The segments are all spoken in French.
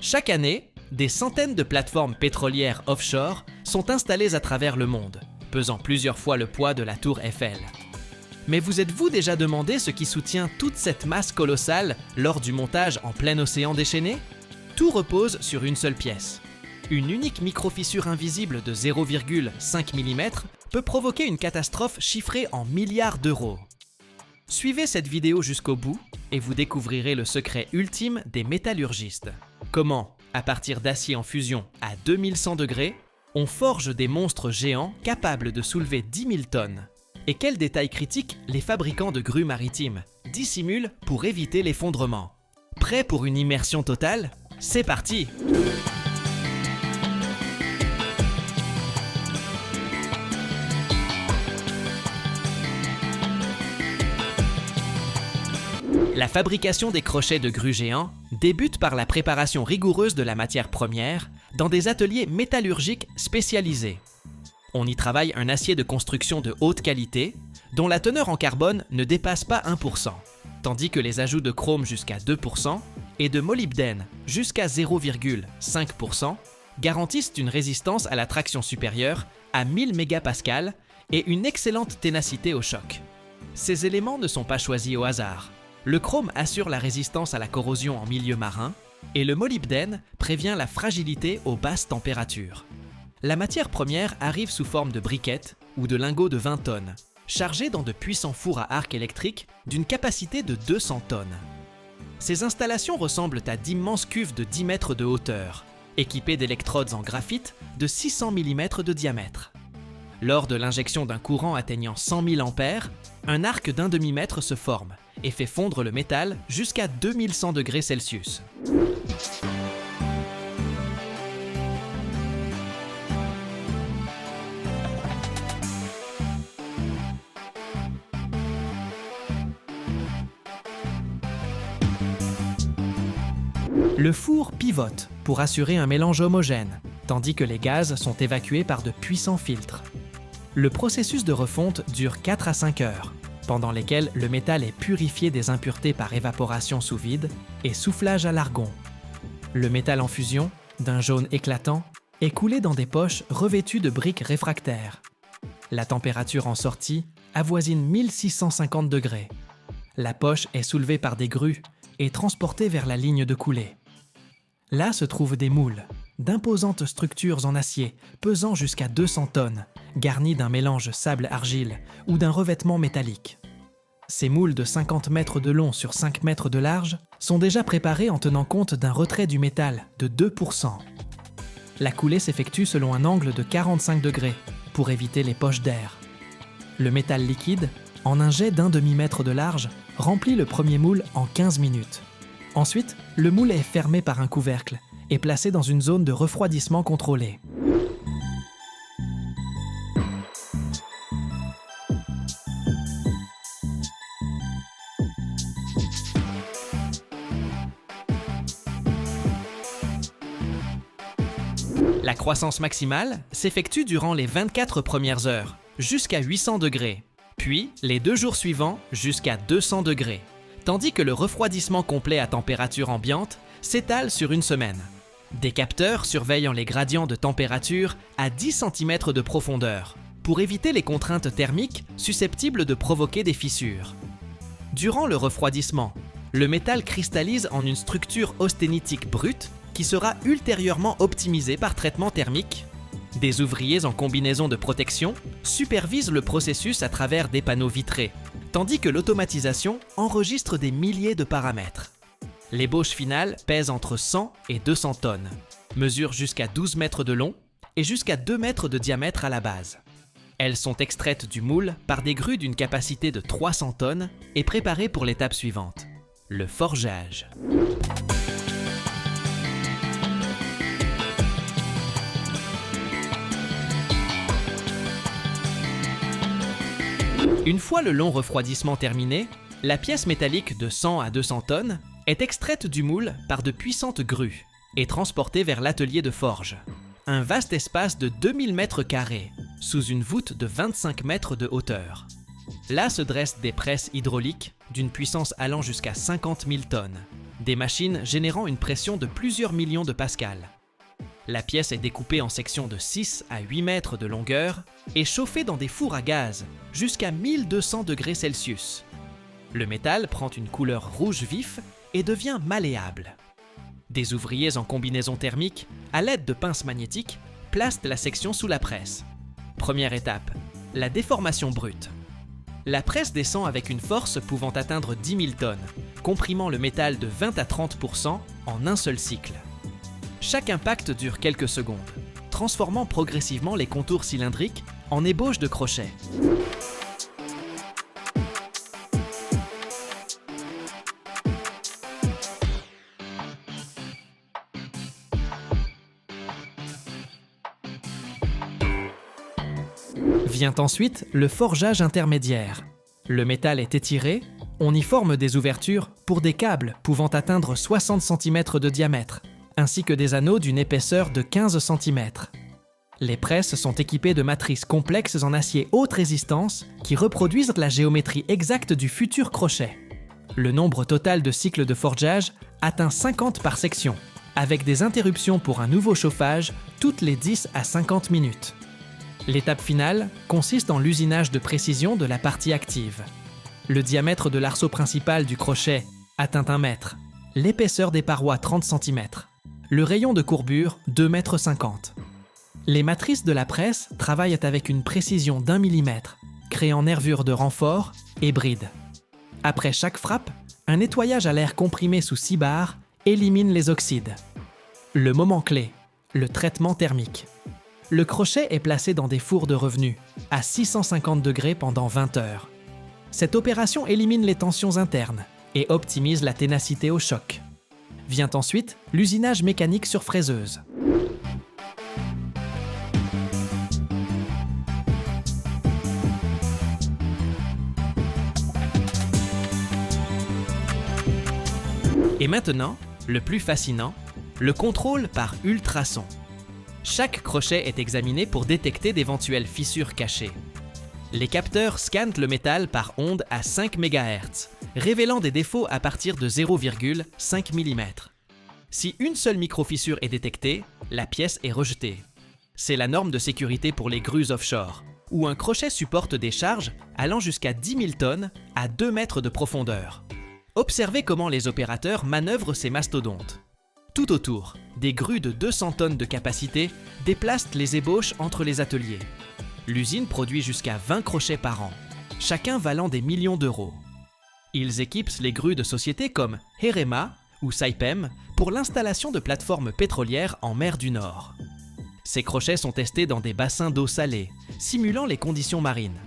Chaque année, des centaines de plateformes pétrolières offshore sont installées à travers le monde, pesant plusieurs fois le poids de la tour Eiffel. Mais vous êtes-vous déjà demandé ce qui soutient toute cette masse colossale lors du montage en plein océan déchaîné? Tout repose sur une seule pièce. Une unique microfissure invisible de 0,5 mm peut provoquer une catastrophe chiffrée en milliards d'euros. Suivez cette vidéo jusqu'au bout et vous découvrirez le secret ultime des métallurgistes. Comment, à partir d'acier en fusion à 2100 degrés, on forge des monstres géants capables de soulever 10 000 tonnes. Et quels détails critiques les fabricants de grues maritimes dissimulent pour éviter l'effondrement. Prêt pour une immersion totale? C'est parti! La fabrication des crochets de grues géants débute par la préparation rigoureuse de la matière première dans des ateliers métallurgiques spécialisés. On y travaille un acier de construction de haute qualité dont la teneur en carbone ne dépasse pas 1%, tandis que les ajouts de chrome jusqu'à 2% et de molybdène jusqu'à 0,5% garantissent une résistance à la traction supérieure à 1000 mégapascales et une excellente ténacité au choc. Ces éléments ne sont pas choisis au hasard. Le chrome assure la résistance à la corrosion en milieu marin et le molybdène prévient la fragilité aux basses températures. La matière première arrive sous forme de briquettes ou de lingots de 20 tonnes, chargés dans de puissants fours à arc électrique d'une capacité de 200 tonnes. Ces installations ressemblent à d'immenses cuves de 10 mètres de hauteur, équipées d'électrodes en graphite de 600 mm de diamètre. Lors de l'injection d'un courant atteignant 100 000 A, un arc d'un demi-mètre se forme et fait fondre le métal jusqu'à 2100 degrés Celsius. Le four pivote pour assurer un mélange homogène, tandis que les gaz sont évacués par de puissants filtres. Le processus de refonte dure 4 à 5 heures, pendant lesquelles le métal est purifié des impuretés par évaporation sous vide et soufflage à l'argon. Le métal en fusion, d'un jaune éclatant, est coulé dans des poches revêtues de briques réfractaires. La température en sortie avoisine 1650 degrés. La poche est soulevée par des grues et transportée vers la ligne de coulée. Là se trouvent des moules, d'imposantes structures en acier pesant jusqu'à 200 tonnes, garnies d'un mélange sable-argile ou d'un revêtement métallique. Ces moules de 50 mètres de long sur 5 mètres de large sont déjà préparés en tenant compte d'un retrait du métal de 2%. La coulée s'effectue selon un angle de 45 degrés pour éviter les poches d'air. Le métal liquide, en un jet d'un demi-mètre de large, remplit le premier moule en 15 minutes. Ensuite, le moule est fermé par un couvercle et placé dans une zone de refroidissement contrôlée. La croissance maximale s'effectue durant les 24 premières heures, jusqu'à 800 degrés, puis les 2 jours suivants jusqu'à 200 degrés, tandis que le refroidissement complet à température ambiante s'étale sur une semaine. Des capteurs surveillant les gradients de température à 10 cm de profondeur, pour éviter les contraintes thermiques susceptibles de provoquer des fissures. Durant le refroidissement, le métal cristallise en une structure austénitique brute qui sera ultérieurement optimisée par traitement thermique. Des ouvriers en combinaison de protection supervisent le processus à travers des panneaux vitrés, tandis que l'automatisation enregistre des milliers de paramètres. L'ébauche finale pèse entre 100 et 200 tonnes, mesure jusqu'à 12 mètres de long et jusqu'à 2 mètres de diamètre à la base. Elles sont extraites du moule par des grues d'une capacité de 300 tonnes et préparées pour l'étape suivante, le forgeage. Une fois le long refroidissement terminé, la pièce métallique de 100 à 200 tonnes est extraite du moule par de puissantes grues et transportée vers l'atelier de forge. Un vaste espace de 2000 mètres carrés, sous une voûte de 25 mètres de hauteur. Là se dressent des presses hydrauliques d'une puissance allant jusqu'à 50 000 tonnes, des machines générant une pression de plusieurs millions de pascals. La pièce est découpée en sections de 6 à 8 mètres de longueur et chauffée dans des fours à gaz jusqu'à 1200 degrés Celsius. Le métal prend une couleur rouge vif et devient malléable. Des ouvriers en combinaison thermique, à l'aide de pinces magnétiques, placent la section sous la presse. Première étape, la déformation brute. La presse descend avec une force pouvant atteindre 10 000 tonnes, comprimant le métal de 20 à 30% en un seul cycle. Chaque impact dure quelques secondes, transformant progressivement les contours cylindriques en ébauches de crochets. Vient ensuite le forgeage intermédiaire. Le métal est étiré, on y forme des ouvertures pour des câbles pouvant atteindre 60 cm de diamètre, ainsi que des anneaux d'une épaisseur de 15 cm. Les presses sont équipées de matrices complexes en acier haute résistance qui reproduisent la géométrie exacte du futur crochet. Le nombre total de cycles de forgeage atteint 50 par section, avec des interruptions pour un nouveau chauffage toutes les 10 à 50 minutes. L'étape finale consiste en l'usinage de précision de la partie active. Le diamètre de l'arceau principal du crochet atteint 1 mètre, l'épaisseur des parois 30 cm, le rayon de courbure 2,50 m. Les matrices de la presse travaillent avec une précision d'1 mm, créant nervures de renfort et brides. Après chaque frappe, un nettoyage à l'air comprimé sous 6 bars élimine les oxydes. Le moment clé, le traitement thermique. Le crochet est placé dans des fours de revenus, à 650 degrés pendant 20 heures. Cette opération élimine les tensions internes et optimise la ténacité au choc. Vient ensuite l'usinage mécanique sur fraiseuse. Et maintenant, le plus fascinant, le contrôle par ultrasons. Chaque crochet est examiné pour détecter d'éventuelles fissures cachées. Les capteurs scannent le métal par onde à 5 MHz, révélant des défauts à partir de 0,5 mm. Si une seule microfissure est détectée, la pièce est rejetée. C'est la norme de sécurité pour les grues offshore, où un crochet supporte des charges allant jusqu'à 10 000 tonnes à 2 mètres de profondeur. Observez comment les opérateurs manœuvrent ces mastodontes. Tout autour, des grues de 200 tonnes de capacité déplacent les ébauches entre les ateliers. L'usine produit jusqu'à 20 crochets par an, chacun valant des millions d'euros. Ils équipent les grues de sociétés comme Herema ou Saipem pour l'installation de plateformes pétrolières en mer du Nord. Ces crochets sont testés dans des bassins d'eau salée, simulant les conditions marines.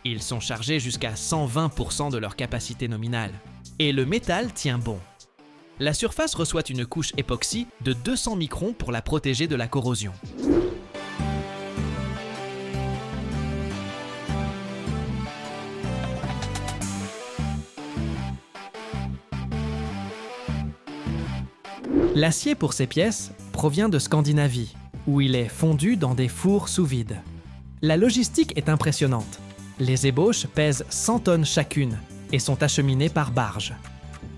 Ils sont chargés jusqu'à 120% de leur capacité nominale, et le métal tient bon. La surface reçoit une couche époxy de 200 microns pour la protéger de la corrosion. L'acier pour ces pièces provient de Scandinavie, où il est fondu dans des fours sous vide. La logistique est impressionnante. Les ébauches pèsent 100 tonnes chacune et sont acheminées par barge.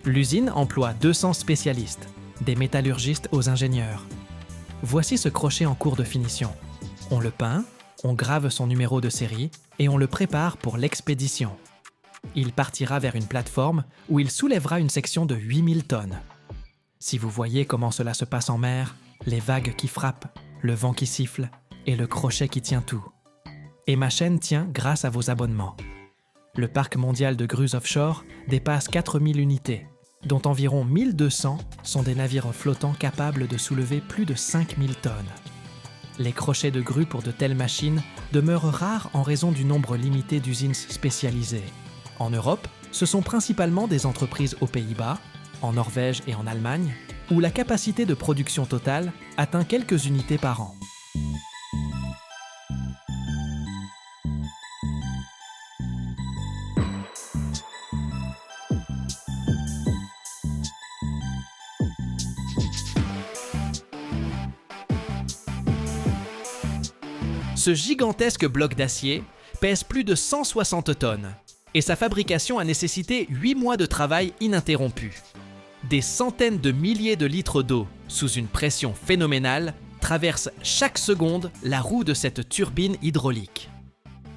L'usine emploie 200 spécialistes, des métallurgistes aux ingénieurs. Voici ce crochet en cours de finition. On le peint, on grave son numéro de série et on le prépare pour l'expédition. Il partira vers une plateforme où il soulèvera une section de 8000 tonnes. Si vous voyez comment cela se passe en mer, les vagues qui frappent, le vent qui siffle et le crochet qui tient tout. Et ma chaîne tient grâce à vos abonnements. Le parc mondial de grues offshore dépasse 4000 unités, dont environ 1200 sont des navires flottants capables de soulever plus de 5000 tonnes. Les crochets de grues pour de telles machines demeurent rares en raison du nombre limité d'usines spécialisées. En Europe, ce sont principalement des entreprises aux Pays-Bas, en Norvège et en Allemagne, où la capacité de production totale atteint quelques unités par an. Ce gigantesque bloc d'acier pèse plus de 160 tonnes et sa fabrication a nécessité 8 mois de travail ininterrompu. Des centaines de milliers de litres d'eau, sous une pression phénoménale, traversent chaque seconde la roue de cette turbine hydraulique.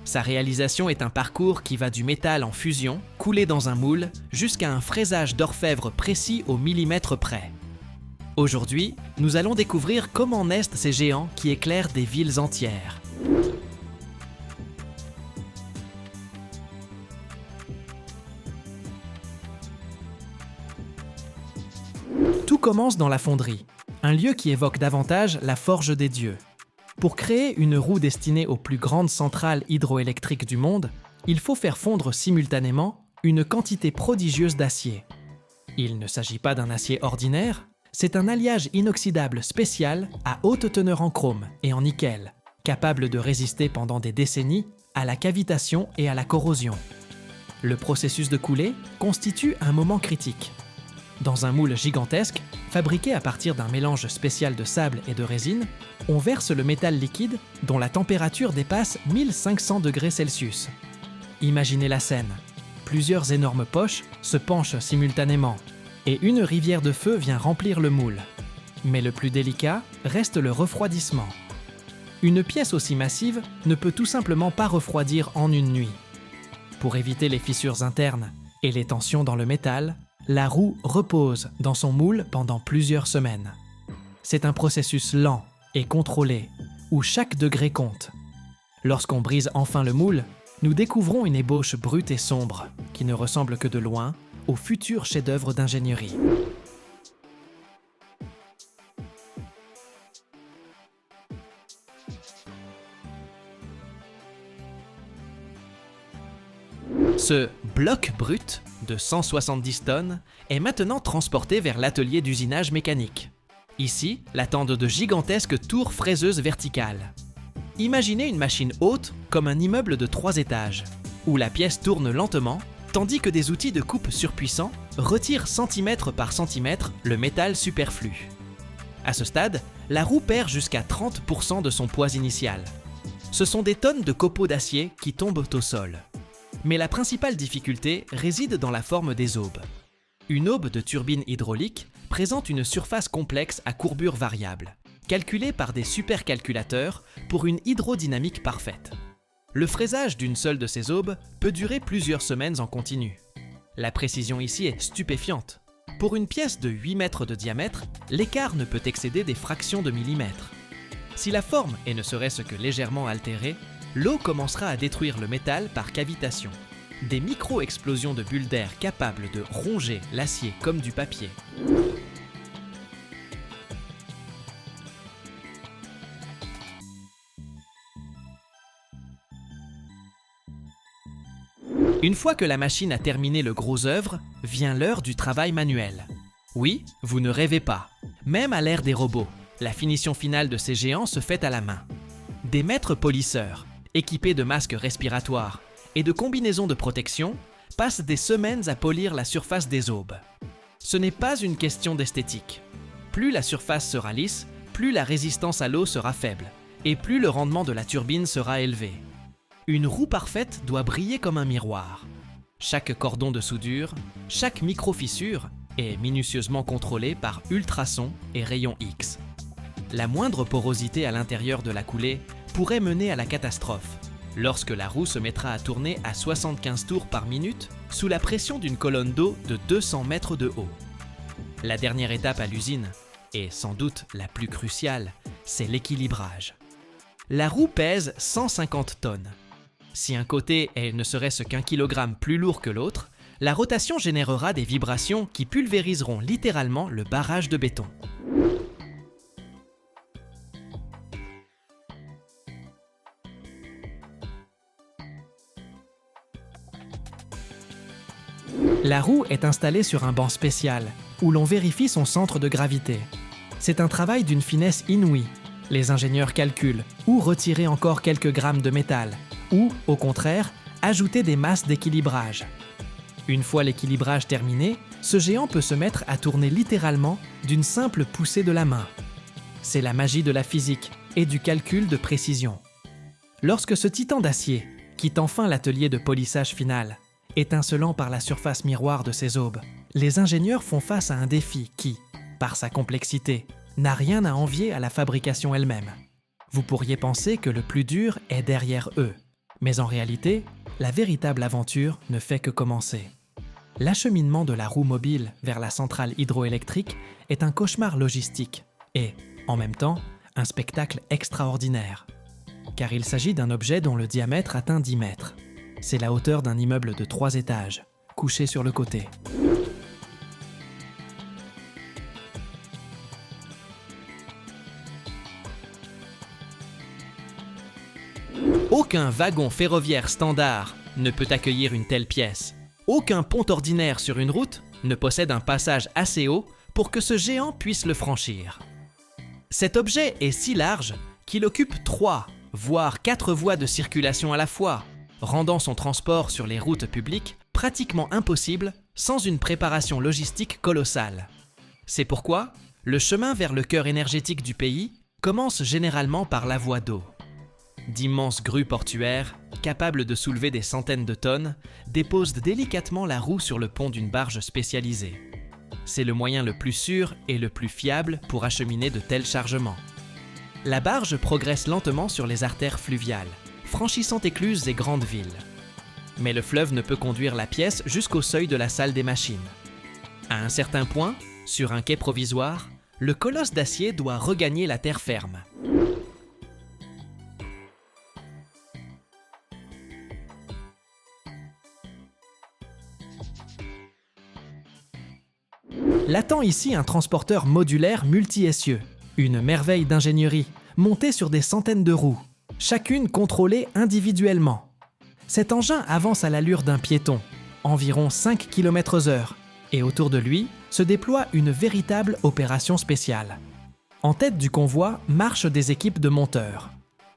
Sa réalisation est un parcours qui va du métal en fusion, coulé dans un moule, jusqu'à un fraisage d'orfèvre précis au millimètre près. Aujourd'hui, nous allons découvrir comment naissent ces géants qui éclairent des villes entières. Tout commence dans la fonderie, un lieu qui évoque davantage la forge des dieux. Pour créer une roue destinée aux plus grandes centrales hydroélectriques du monde, il faut faire fondre simultanément une quantité prodigieuse d'acier. Il ne s'agit pas d'un acier ordinaire, c'est un alliage inoxydable spécial à haute teneur en chrome et en nickel, capable de résister pendant des décennies à la cavitation et à la corrosion. Le processus de coulée constitue un moment critique. Dans un moule gigantesque, fabriqué à partir d'un mélange spécial de sable et de résine, on verse le métal liquide dont la température dépasse 1500 degrés Celsius. Imaginez la scène. Plusieurs énormes poches se penchent simultanément et une rivière de feu vient remplir le moule. Mais le plus délicat reste le refroidissement. Une pièce aussi massive ne peut tout simplement pas refroidir en une nuit. Pour éviter les fissures internes et les tensions dans le métal, la roue repose dans son moule pendant plusieurs semaines. C'est un processus lent et contrôlé, où chaque degré compte. Lorsqu'on brise enfin le moule, nous découvrons une ébauche brute et sombre, qui ne ressemble que de loin au futur chef-d'œuvre d'ingénierie. Ce bloc brut de 170 tonnes est maintenant transporté vers l'atelier d'usinage mécanique. Ici, l'attendent de gigantesques tours fraiseuses verticales. Imaginez une machine haute comme un immeuble de 3 étages, où la pièce tourne lentement, tandis que des outils de coupe surpuissants retirent centimètre par centimètre le métal superflu. À ce stade, la roue perd jusqu'à 30% de son poids initial. Ce sont des tonnes de copeaux d'acier qui tombent au sol. Mais la principale difficulté réside dans la forme des aubes. Une aube de turbine hydraulique présente une surface complexe à courbure variable, calculée par des supercalculateurs pour une hydrodynamique parfaite. Le fraisage d'une seule de ces aubes peut durer plusieurs semaines en continu. La précision ici est stupéfiante. Pour une pièce de 8 mètres de diamètre, l'écart ne peut excéder des fractions de millimètres. Si la forme est ne serait-ce que légèrement altérée, l'eau commencera à détruire le métal par cavitation. Des micro-explosions de bulles d'air capables de ronger l'acier comme du papier. Une fois que la machine a terminé le gros œuvre, vient l'heure du travail manuel. Oui, vous ne rêvez pas. Même à l'ère des robots, la finition finale de ces géants se fait à la main. Des maîtres polisseurs, équipés de masques respiratoires et de combinaisons de protection, passent des semaines à polir la surface des aubes. Ce n'est pas une question d'esthétique. Plus la surface sera lisse, plus la résistance à l'eau sera faible, et plus le rendement de la turbine sera élevé. Une roue parfaite doit briller comme un miroir. Chaque cordon de soudure, chaque micro-fissure est minutieusement contrôlé par ultrasons et rayons X. La moindre porosité à l'intérieur de la coulée pourrait mener à la catastrophe, lorsque la roue se mettra à tourner à 75 tours par minute sous la pression d'une colonne d'eau de 200 mètres de haut. La dernière étape à l'usine, et sans doute la plus cruciale, c'est l'équilibrage. La roue pèse 150 tonnes. Si un côté est ne serait-ce qu'un kilogramme plus lourd que l'autre, la rotation générera des vibrations qui pulvériseront littéralement le barrage de béton. La roue est installée sur un banc spécial, où l'on vérifie son centre de gravité. C'est un travail d'une finesse inouïe. Les ingénieurs calculent où retirer encore quelques grammes de métal, ou, au contraire, ajouter des masses d'équilibrage. Une fois l'équilibrage terminé, ce géant peut se mettre à tourner littéralement d'une simple poussée de la main. C'est la magie de la physique et du calcul de précision. Lorsque ce titan d'acier quitte enfin l'atelier de polissage final, étincelant par la surface miroir de ses aubes, les ingénieurs font face à un défi qui, par sa complexité, n'a rien à envier à la fabrication elle-même. Vous pourriez penser que le plus dur est derrière eux, mais en réalité, la véritable aventure ne fait que commencer. L'acheminement de la roue mobile vers la centrale hydroélectrique est un cauchemar logistique et, en même temps, un spectacle extraordinaire. Car il s'agit d'un objet dont le diamètre atteint 10 mètres. C'est la hauteur d'un immeuble de 3 étages, couché sur le côté. Aucun wagon ferroviaire standard ne peut accueillir une telle pièce. Aucun pont ordinaire sur une route ne possède un passage assez haut pour que ce géant puisse le franchir. Cet objet est si large qu'il occupe 3, voire 4 voies de circulation à la fois, rendant son transport sur les routes publiques pratiquement impossible sans une préparation logistique colossale. C'est pourquoi le chemin vers le cœur énergétique du pays commence généralement par la voie d'eau. D'immenses grues portuaires, capables de soulever des centaines de tonnes, déposent délicatement la roue sur le pont d'une barge spécialisée. C'est le moyen le plus sûr et le plus fiable pour acheminer de tels chargements. La barge progresse lentement sur les artères fluviales, franchissant écluses et grandes villes. Mais le fleuve ne peut conduire la pièce jusqu'au seuil de la salle des machines. À un certain point, sur un quai provisoire, le colosse d'acier doit regagner la terre ferme. L'attend ici un transporteur modulaire multi-essieux, une merveille d'ingénierie, montée sur des centaines de roues, chacune contrôlée individuellement. Cet engin avance à l'allure d'un piéton, environ 5 km/h, et autour de lui se déploie une véritable opération spéciale. En tête du convoi marchent des équipes de monteurs.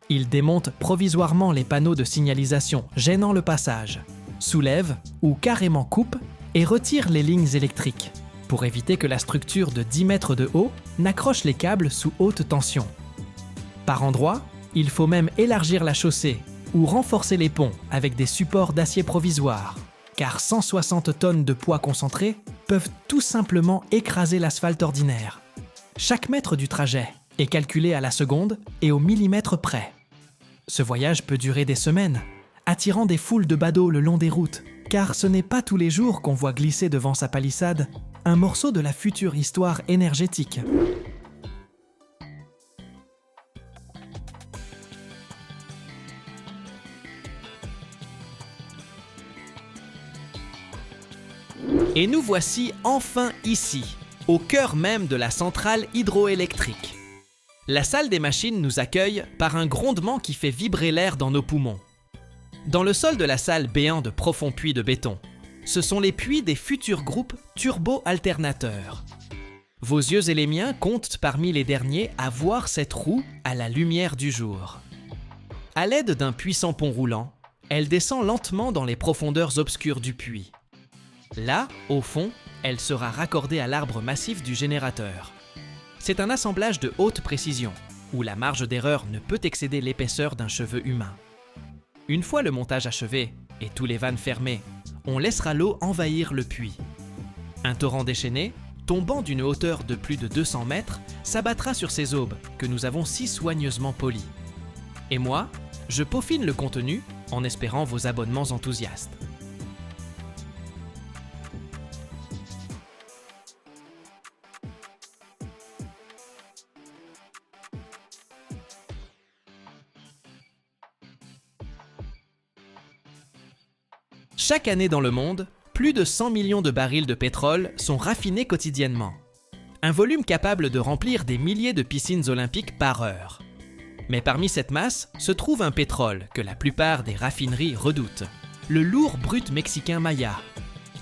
Ils démontent provisoirement les panneaux de signalisation gênant le passage, soulèvent ou carrément coupent et retirent les lignes électriques, pour éviter que la structure de 10 mètres de haut n'accroche les câbles sous haute tension. Par endroits, il faut même élargir la chaussée ou renforcer les ponts avec des supports d'acier provisoires, car 160 tonnes de poids concentré peuvent tout simplement écraser l'asphalte ordinaire. Chaque mètre du trajet est calculé à la seconde et au millimètre près. Ce voyage peut durer des semaines, attirant des foules de badauds le long des routes, car ce n'est pas tous les jours qu'on voit glisser devant sa palissade un morceau de la future histoire énergétique. Et nous voici enfin ici, au cœur même de la centrale hydroélectrique. La salle des machines nous accueille par un grondement qui fait vibrer l'air dans nos poumons. Dans le sol de la salle béant de profonds puits de béton, ce sont les puits des futurs groupes turbo-alternateurs. Vos yeux et les miens comptent parmi les derniers à voir cette roue à la lumière du jour. À l'aide d'un puissant pont roulant, elle descend lentement dans les profondeurs obscures du puits. Là, au fond, elle sera raccordée à l'arbre massif du générateur. C'est un assemblage de haute précision, où la marge d'erreur ne peut excéder l'épaisseur d'un cheveu humain. Une fois le montage achevé et tous les vannes fermés, on laissera l'eau envahir le puits. Un torrent déchaîné, tombant d'une hauteur de plus de 200 mètres, s'abattra sur ces aubes que nous avons si soigneusement polies. Et moi, je peaufine le contenu en espérant vos abonnements enthousiastes. Chaque année dans le monde, plus de 100 millions de barils de pétrole sont raffinés quotidiennement. Un volume capable de remplir des milliers de piscines olympiques par heure. Mais parmi cette masse se trouve un pétrole que la plupart des raffineries redoutent. Le lourd brut mexicain Maya.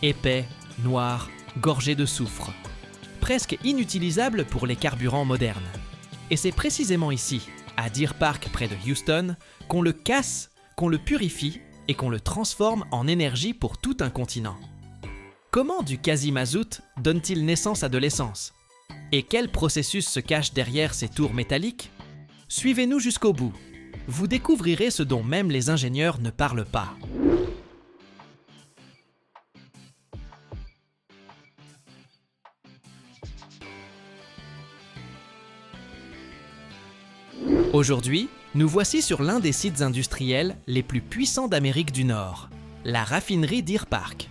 Épais, noir, gorgé de soufre. Presque inutilisable pour les carburants modernes. Et c'est précisément ici, à Deer Park près de Houston, qu'on le casse, qu'on le purifie et qu'on le transforme en énergie pour tout un continent. Comment du quasi-mazout donne-t-il naissance à de l'essence? Et quel processus se cache derrière ces tours métalliques? Suivez-nous jusqu'au bout. Vous découvrirez ce dont même les ingénieurs ne parlent pas. Aujourd'hui, nous voici sur l'un des sites industriels les plus puissants d'Amérique du Nord, la raffinerie Deer Park.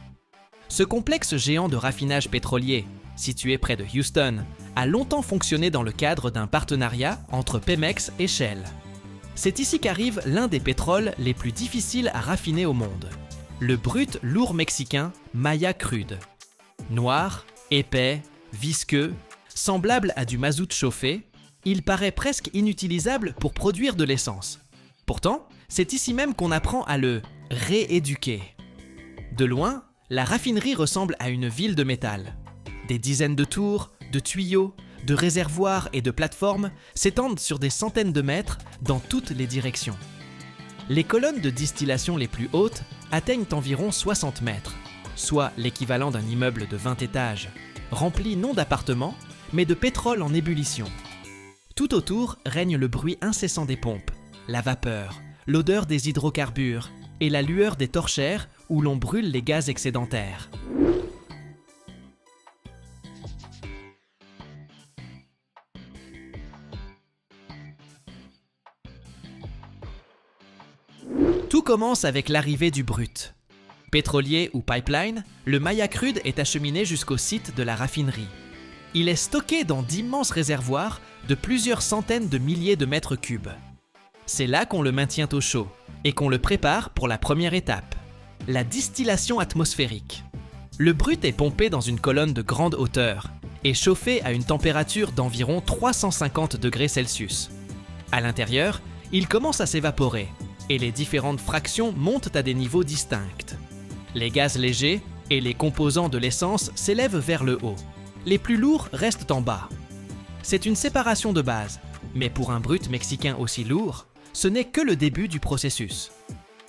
Ce complexe géant de raffinage pétrolier, situé près de Houston, a longtemps fonctionné dans le cadre d'un partenariat entre Pemex et Shell. C'est ici qu'arrive l'un des pétroles les plus difficiles à raffiner au monde, le brut lourd mexicain Maya Crude. Noir, épais, visqueux, semblable à du mazout chauffé, il paraît presque inutilisable pour produire de l'essence. Pourtant, c'est ici même qu'on apprend à le rééduquer. De loin, la raffinerie ressemble à une ville de métal. Des dizaines de tours, de tuyaux, de réservoirs et de plateformes s'étendent sur des centaines de mètres dans toutes les directions. Les colonnes de distillation les plus hautes atteignent environ 60 mètres, soit l'équivalent d'un immeuble de 20 étages, rempli non d'appartements, mais de pétrole en ébullition. Tout autour règne le bruit incessant des pompes, la vapeur, l'odeur des hydrocarbures et la lueur des torchères où l'on brûle les gaz excédentaires. Tout commence avec l'arrivée du brut. Pétrolier ou pipeline, le Maya Crude est acheminé jusqu'au site de la raffinerie. Il est stocké dans d'immenses réservoirs de plusieurs centaines de milliers de mètres cubes. C'est là qu'on le maintient au chaud et qu'on le prépare pour la première étape, la distillation atmosphérique. Le brut est pompé dans une colonne de grande hauteur et chauffé à une température d'environ 350 degrés Celsius. À l'intérieur, il commence à s'évaporer et les différentes fractions montent à des niveaux distincts. Les gaz légers et les composants de l'essence s'élèvent vers le haut. Les plus lourds restent en bas. C'est une séparation de base, mais pour un brut mexicain aussi lourd, ce n'est que le début du processus.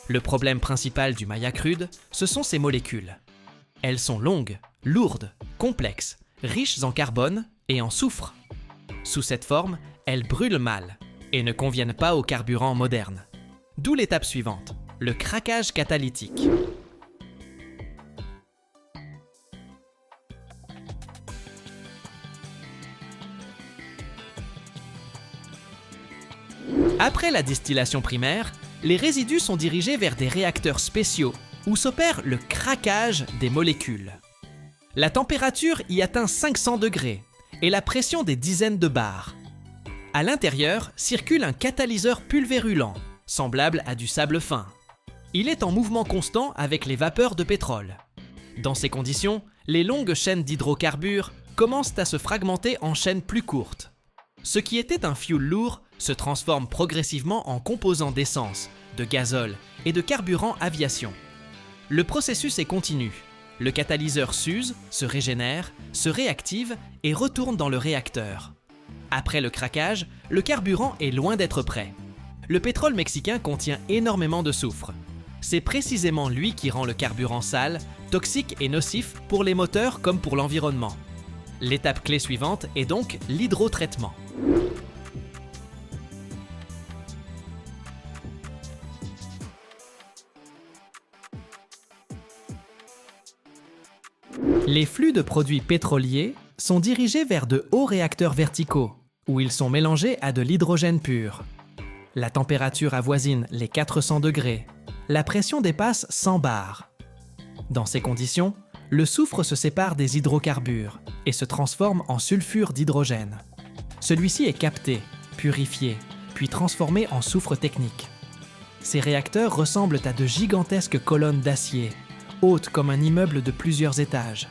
Le problème principal du Maya Crude, ce sont ses molécules. Elles sont longues, lourdes, complexes, riches en carbone et en soufre. Sous cette forme, elles brûlent mal et ne conviennent pas aux carburants modernes. D'où l'étape suivante, le craquage catalytique. Après la distillation primaire, les résidus sont dirigés vers des réacteurs spéciaux où s'opère le craquage des molécules. La température y atteint 500 degrés et la pression des dizaines de bars. À l'intérieur circule un catalyseur pulvérulent, semblable à du sable fin. Il est en mouvement constant avec les vapeurs de pétrole. Dans ces conditions, les longues chaînes d'hydrocarbures commencent à se fragmenter en chaînes plus courtes. Ce qui était un fioul lourd se transforme progressivement en composants d'essence, de gazole et de carburant aviation. Le processus est continu. Le catalyseur s'use, se régénère, se réactive et retourne dans le réacteur. Après le craquage, le carburant est loin d'être prêt. Le pétrole mexicain contient énormément de soufre. C'est précisément lui qui rend le carburant sale, toxique et nocif pour les moteurs comme pour l'environnement. L'étape clé suivante est donc l'hydrotraitement. Les flux de produits pétroliers sont dirigés vers de hauts réacteurs verticaux, où ils sont mélangés à de l'hydrogène pur. La température avoisine les 400 degrés. La pression dépasse 100 bars. Dans ces conditions, le soufre se sépare des hydrocarbures et se transforme en sulfure d'hydrogène. Celui-ci est capté, purifié, puis transformé en soufre technique. Ces réacteurs ressemblent à de gigantesques colonnes d'acier, hautes comme un immeuble de plusieurs étages.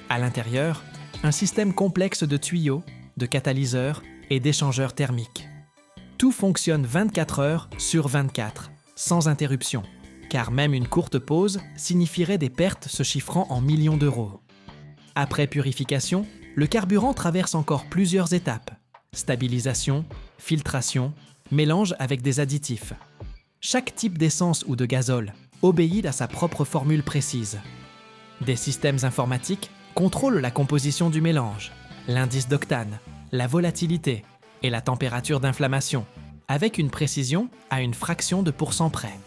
À l'intérieur, un système complexe de tuyaux, de catalyseurs et d'échangeurs thermiques. Tout fonctionne 24 heures sur 24, sans interruption, car même une courte pause signifierait des pertes se chiffrant en millions d'euros. Après purification, le carburant traverse encore plusieurs étapes: stabilisation, filtration, mélange avec des additifs. Chaque type d'essence ou de gazole obéit à sa propre formule précise. Des systèmes informatiques contrôlent la composition du mélange, l'indice d'octane, la volatilité et la température d'inflammation, avec une précision à une fraction de pourcent près.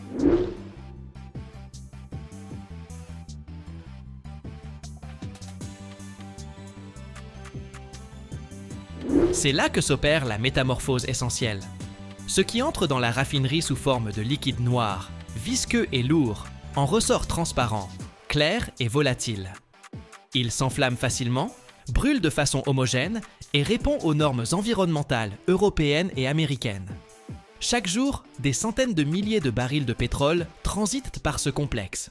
C'est là que s'opère la métamorphose essentielle. Ce qui entre dans la raffinerie sous forme de liquide noir, visqueux et lourd, en ressort transparent, clair et volatile. Il s'enflamme facilement, brûle de façon homogène et répond aux normes environnementales européennes et américaines. Chaque jour, des centaines de milliers de barils de pétrole transitent par ce complexe.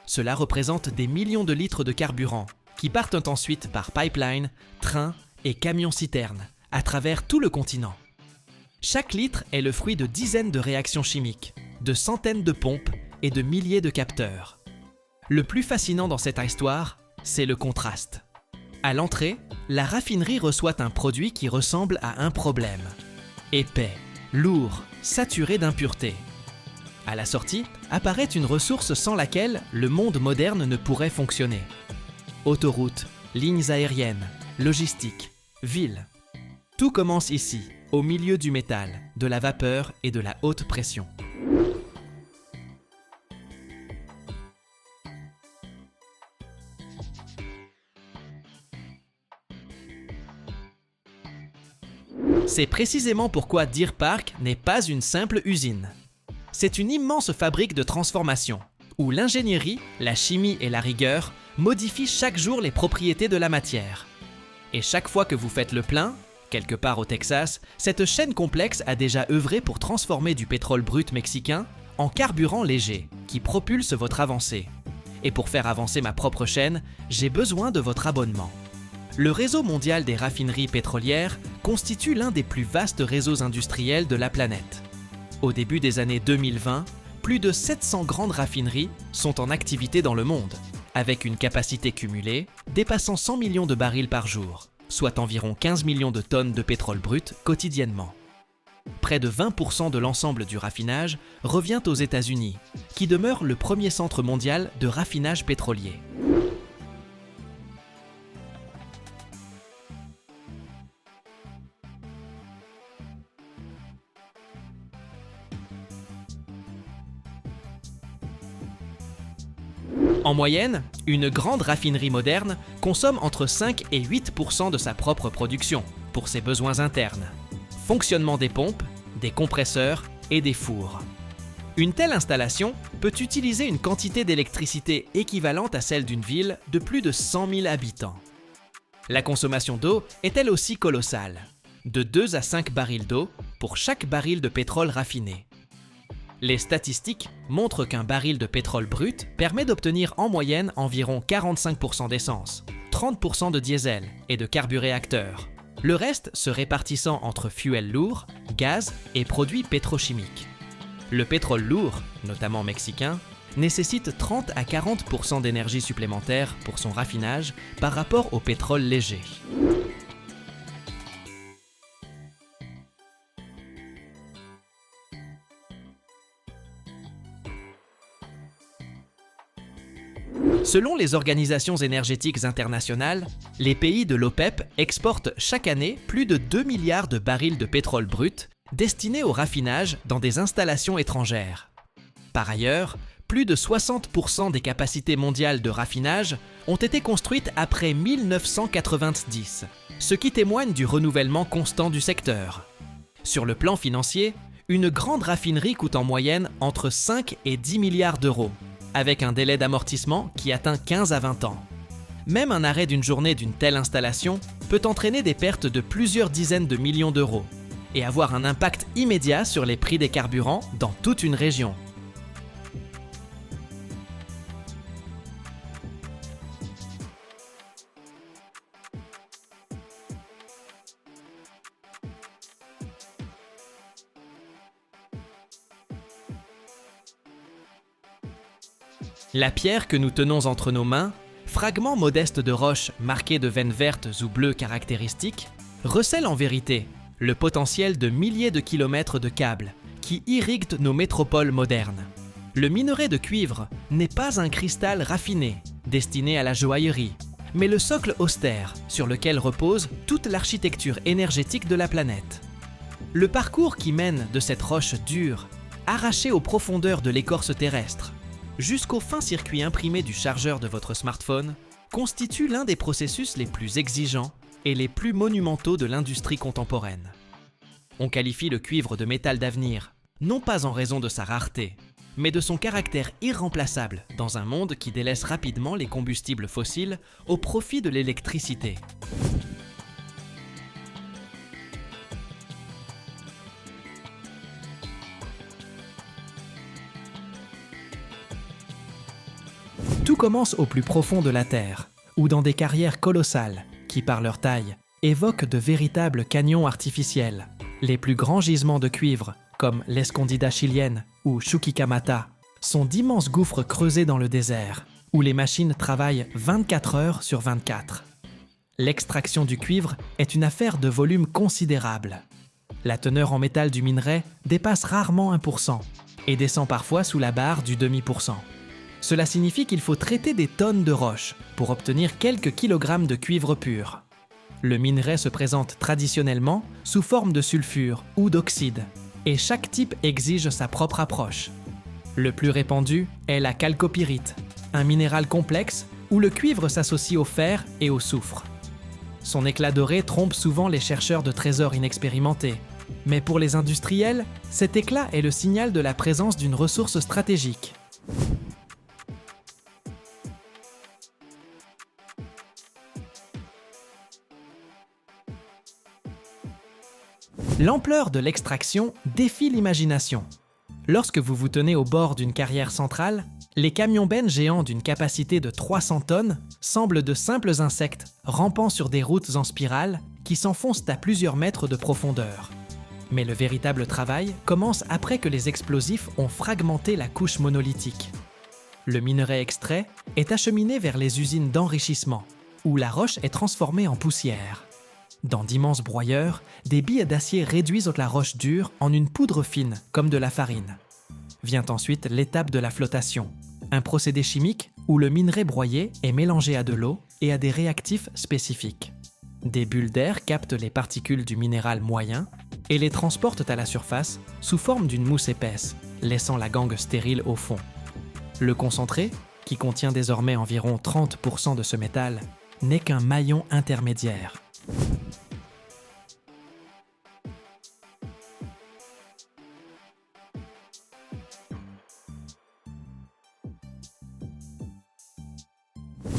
Cela représente des millions de litres de carburant qui partent ensuite par pipeline, train et camions-citernes à travers tout le continent. Chaque litre est le fruit de dizaines de réactions chimiques, de centaines de pompes et de milliers de capteurs. Le plus fascinant dans cette histoire, c'est le contraste. À l'entrée, la raffinerie reçoit un produit qui ressemble à un problème. Épais, lourd, saturé d'impuretés. À la sortie, apparaît une ressource sans laquelle le monde moderne ne pourrait fonctionner. Autoroutes, lignes aériennes, logistique, villes. Tout commence ici, au milieu du métal, de la vapeur et de la haute pression. C'est précisément pourquoi Deer Park n'est pas une simple usine. C'est une immense fabrique de transformation, où l'ingénierie, la chimie et la rigueur modifient chaque jour les propriétés de la matière. Et chaque fois que vous faites le plein, quelque part au Texas, cette chaîne complexe a déjà œuvré pour transformer du pétrole brut mexicain en carburant léger, qui propulse votre avancée. Et pour faire avancer ma propre chaîne, j'ai besoin de votre abonnement. Le réseau mondial des raffineries pétrolières constitue l'un des plus vastes réseaux industriels de la planète. Au début des années 2020, plus de 700 grandes raffineries sont en activité dans le monde, avec une capacité cumulée dépassant 100 millions de barils par jour, soit environ 15 millions de tonnes de pétrole brut quotidiennement. Près de 20% de l'ensemble du raffinage revient aux États-Unis, qui demeure le premier centre mondial de raffinage pétrolier. En moyenne, une grande raffinerie moderne consomme entre 5 et 8% de sa propre production pour ses besoins internes. Fonctionnement des pompes, des compresseurs et des fours. Une telle installation peut utiliser une quantité d'électricité équivalente à celle d'une ville de plus de 100 000 habitants. La consommation d'eau est elle aussi colossale, de 2 à 5 barils d'eau pour chaque baril de pétrole raffiné. Les statistiques montrent qu'un baril de pétrole brut permet d'obtenir en moyenne environ 45% d'essence, 30% de diesel et de carburéacteurs. Le reste se répartissant entre fuel lourd, gaz et produits pétrochimiques. Le pétrole lourd, notamment mexicain, nécessite 30 à 40% d'énergie supplémentaire pour son raffinage par rapport au pétrole léger. Selon les organisations énergétiques internationales, les pays de l'OPEP exportent chaque année plus de 2 milliards de barils de pétrole brut destinés au raffinage dans des installations étrangères. Par ailleurs, plus de 60% des capacités mondiales de raffinage ont été construites après 1990, ce qui témoigne du renouvellement constant du secteur. Sur le plan financier, une grande raffinerie coûte en moyenne entre 5 et 10 milliards d'euros, avec un délai d'amortissement qui atteint 15 à 20 ans. Même un arrêt d'une journée d'une telle installation peut entraîner des pertes de plusieurs dizaines de millions d'euros et avoir un impact immédiat sur les prix des carburants dans toute une région. La pierre que nous tenons entre nos mains, fragment modeste de roche marqué de veines vertes ou bleues caractéristiques, recèle en vérité le potentiel de milliers de kilomètres de câbles qui irriguent nos métropoles modernes. Le minerai de cuivre n'est pas un cristal raffiné, destiné à la joaillerie, mais le socle austère sur lequel repose toute l'architecture énergétique de la planète. Le parcours qui mène de cette roche dure, arrachée aux profondeurs de l'écorce terrestre, jusqu'au fin circuit imprimé du chargeur de votre smartphone, constitue l'un des processus les plus exigeants et les plus monumentaux de l'industrie contemporaine. On qualifie le cuivre de métal d'avenir, non pas en raison de sa rareté, mais de son caractère irremplaçable dans un monde qui délaisse rapidement les combustibles fossiles au profit de l'électricité. Tout commence au plus profond de la Terre, ou dans des carrières colossales, qui par leur taille, évoquent de véritables canyons artificiels. Les plus grands gisements de cuivre, comme l'Escondida chilienne ou Chuquicamata, sont d'immenses gouffres creusés dans le désert, où les machines travaillent 24 heures sur 24. L'extraction du cuivre est une affaire de volume considérable. La teneur en métal du minerai dépasse rarement 1% et descend parfois sous la barre du demi-pourcent. Cela signifie qu'il faut traiter des tonnes de roches pour obtenir quelques kilogrammes de cuivre pur. Le minerai se présente traditionnellement sous forme de sulfure ou d'oxyde, et chaque type exige sa propre approche. Le plus répandu est la chalcopyrite, un minéral complexe où le cuivre s'associe au fer et au soufre. Son éclat doré trompe souvent les chercheurs de trésors inexpérimentés, mais pour les industriels, cet éclat est le signal de la présence d'une ressource stratégique. L'ampleur de l'extraction défie l'imagination. Lorsque vous vous tenez au bord d'une carrière centrale, les camions-bennes géants d'une capacité de 300 tonnes semblent de simples insectes rampant sur des routes en spirale qui s'enfoncent à plusieurs mètres de profondeur. Mais le véritable travail commence après que les explosifs ont fragmenté la couche monolithique. Le minerai extrait est acheminé vers les usines d'enrichissement, où la roche est transformée en poussière. Dans d'immenses broyeurs, des billes d'acier réduisent la roche dure en une poudre fine, comme de la farine. Vient ensuite l'étape de la flottation, un procédé chimique où le minerai broyé est mélangé à de l'eau et à des réactifs spécifiques. Des bulles d'air captent les particules du minéral moyen et les transportent à la surface sous forme d'une mousse épaisse, laissant la gangue stérile au fond. Le concentré, qui contient désormais environ 30% de ce métal, n'est qu'un maillon intermédiaire.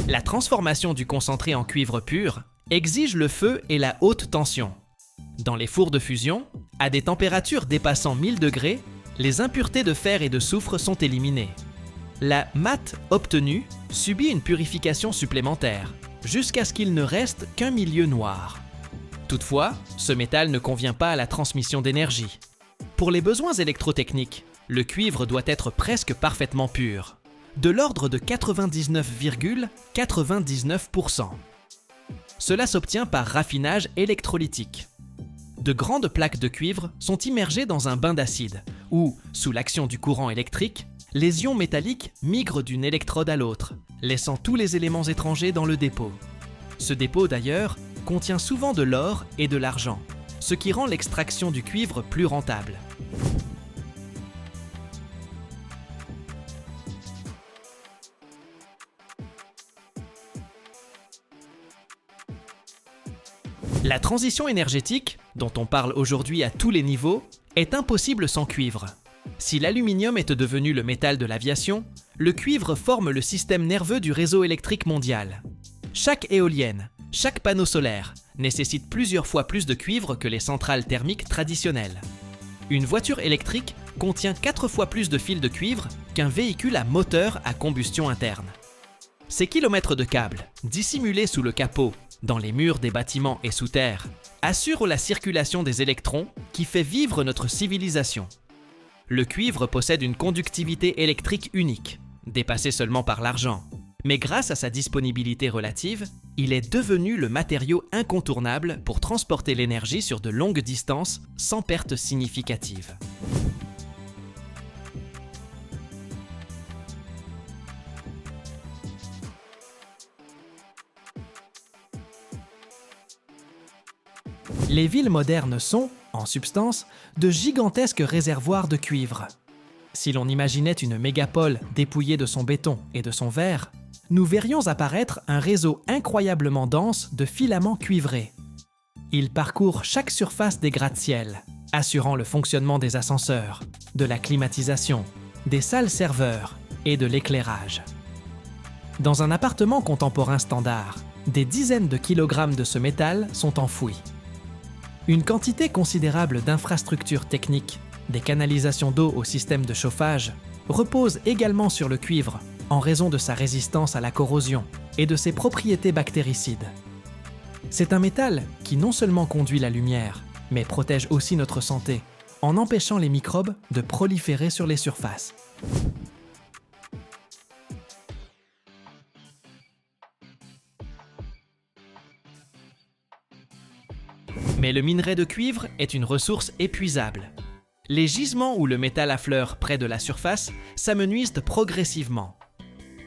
La transformation du concentré en cuivre pur exige le feu et la haute tension. Dans les fours de fusion, à des températures dépassant 1000 degrés, les impuretés de fer et de soufre sont éliminées. La matte obtenue subit une purification supplémentaire, jusqu'à ce qu'il ne reste qu'un milieu noir. Toutefois, ce métal ne convient pas à la transmission d'énergie. Pour les besoins électrotechniques, le cuivre doit être presque parfaitement pur, de l'ordre de 99,99%. Cela s'obtient par raffinage électrolytique. De grandes plaques de cuivre sont immergées dans un bain d'acide, où, sous l'action du courant électrique, les ions métalliques migrent d'une électrode à l'autre, laissant tous les éléments étrangers dans le dépôt. Ce dépôt, d'ailleurs, contient souvent de l'or et de l'argent, ce qui rend l'extraction du cuivre plus rentable. La transition énergétique, dont on parle aujourd'hui à tous les niveaux, est impossible sans cuivre. Si l'aluminium est devenu le métal de l'aviation, le cuivre forme le système nerveux du réseau électrique mondial. Chaque éolienne, chaque panneau solaire nécessite plusieurs fois plus de cuivre que les centrales thermiques traditionnelles. Une voiture électrique contient 4 fois plus de fils de cuivre qu'un véhicule à moteur à combustion interne. Ces kilomètres de câbles, dissimulés sous le capot, dans les murs des bâtiments et sous terre, assurent la circulation des électrons qui fait vivre notre civilisation. Le cuivre possède une conductivité électrique unique, dépassée seulement par l'argent. Mais grâce à sa disponibilité relative, il est devenu le matériau incontournable pour transporter l'énergie sur de longues distances sans perte significative. Les villes modernes sont, en substance, de gigantesques réservoirs de cuivre. Si l'on imaginait une mégapole dépouillée de son béton et de son verre, nous verrions apparaître un réseau incroyablement dense de filaments cuivrés. Ils parcourent chaque surface des gratte-ciel, assurant le fonctionnement des ascenseurs, de la climatisation, des salles serveurs et de l'éclairage. Dans un appartement contemporain standard, des dizaines de kilogrammes de ce métal sont enfouis. Une quantité considérable d'infrastructures techniques, des canalisations d'eau au système de chauffage, repose également sur le cuivre en raison de sa résistance à la corrosion et de ses propriétés bactéricides. C'est un métal qui non seulement conduit la lumière, mais protège aussi notre santé, en empêchant les microbes de proliférer sur les surfaces. Mais le minerai de cuivre est une ressource épuisable. Les gisements où le métal affleure près de la surface s'amenuisent progressivement.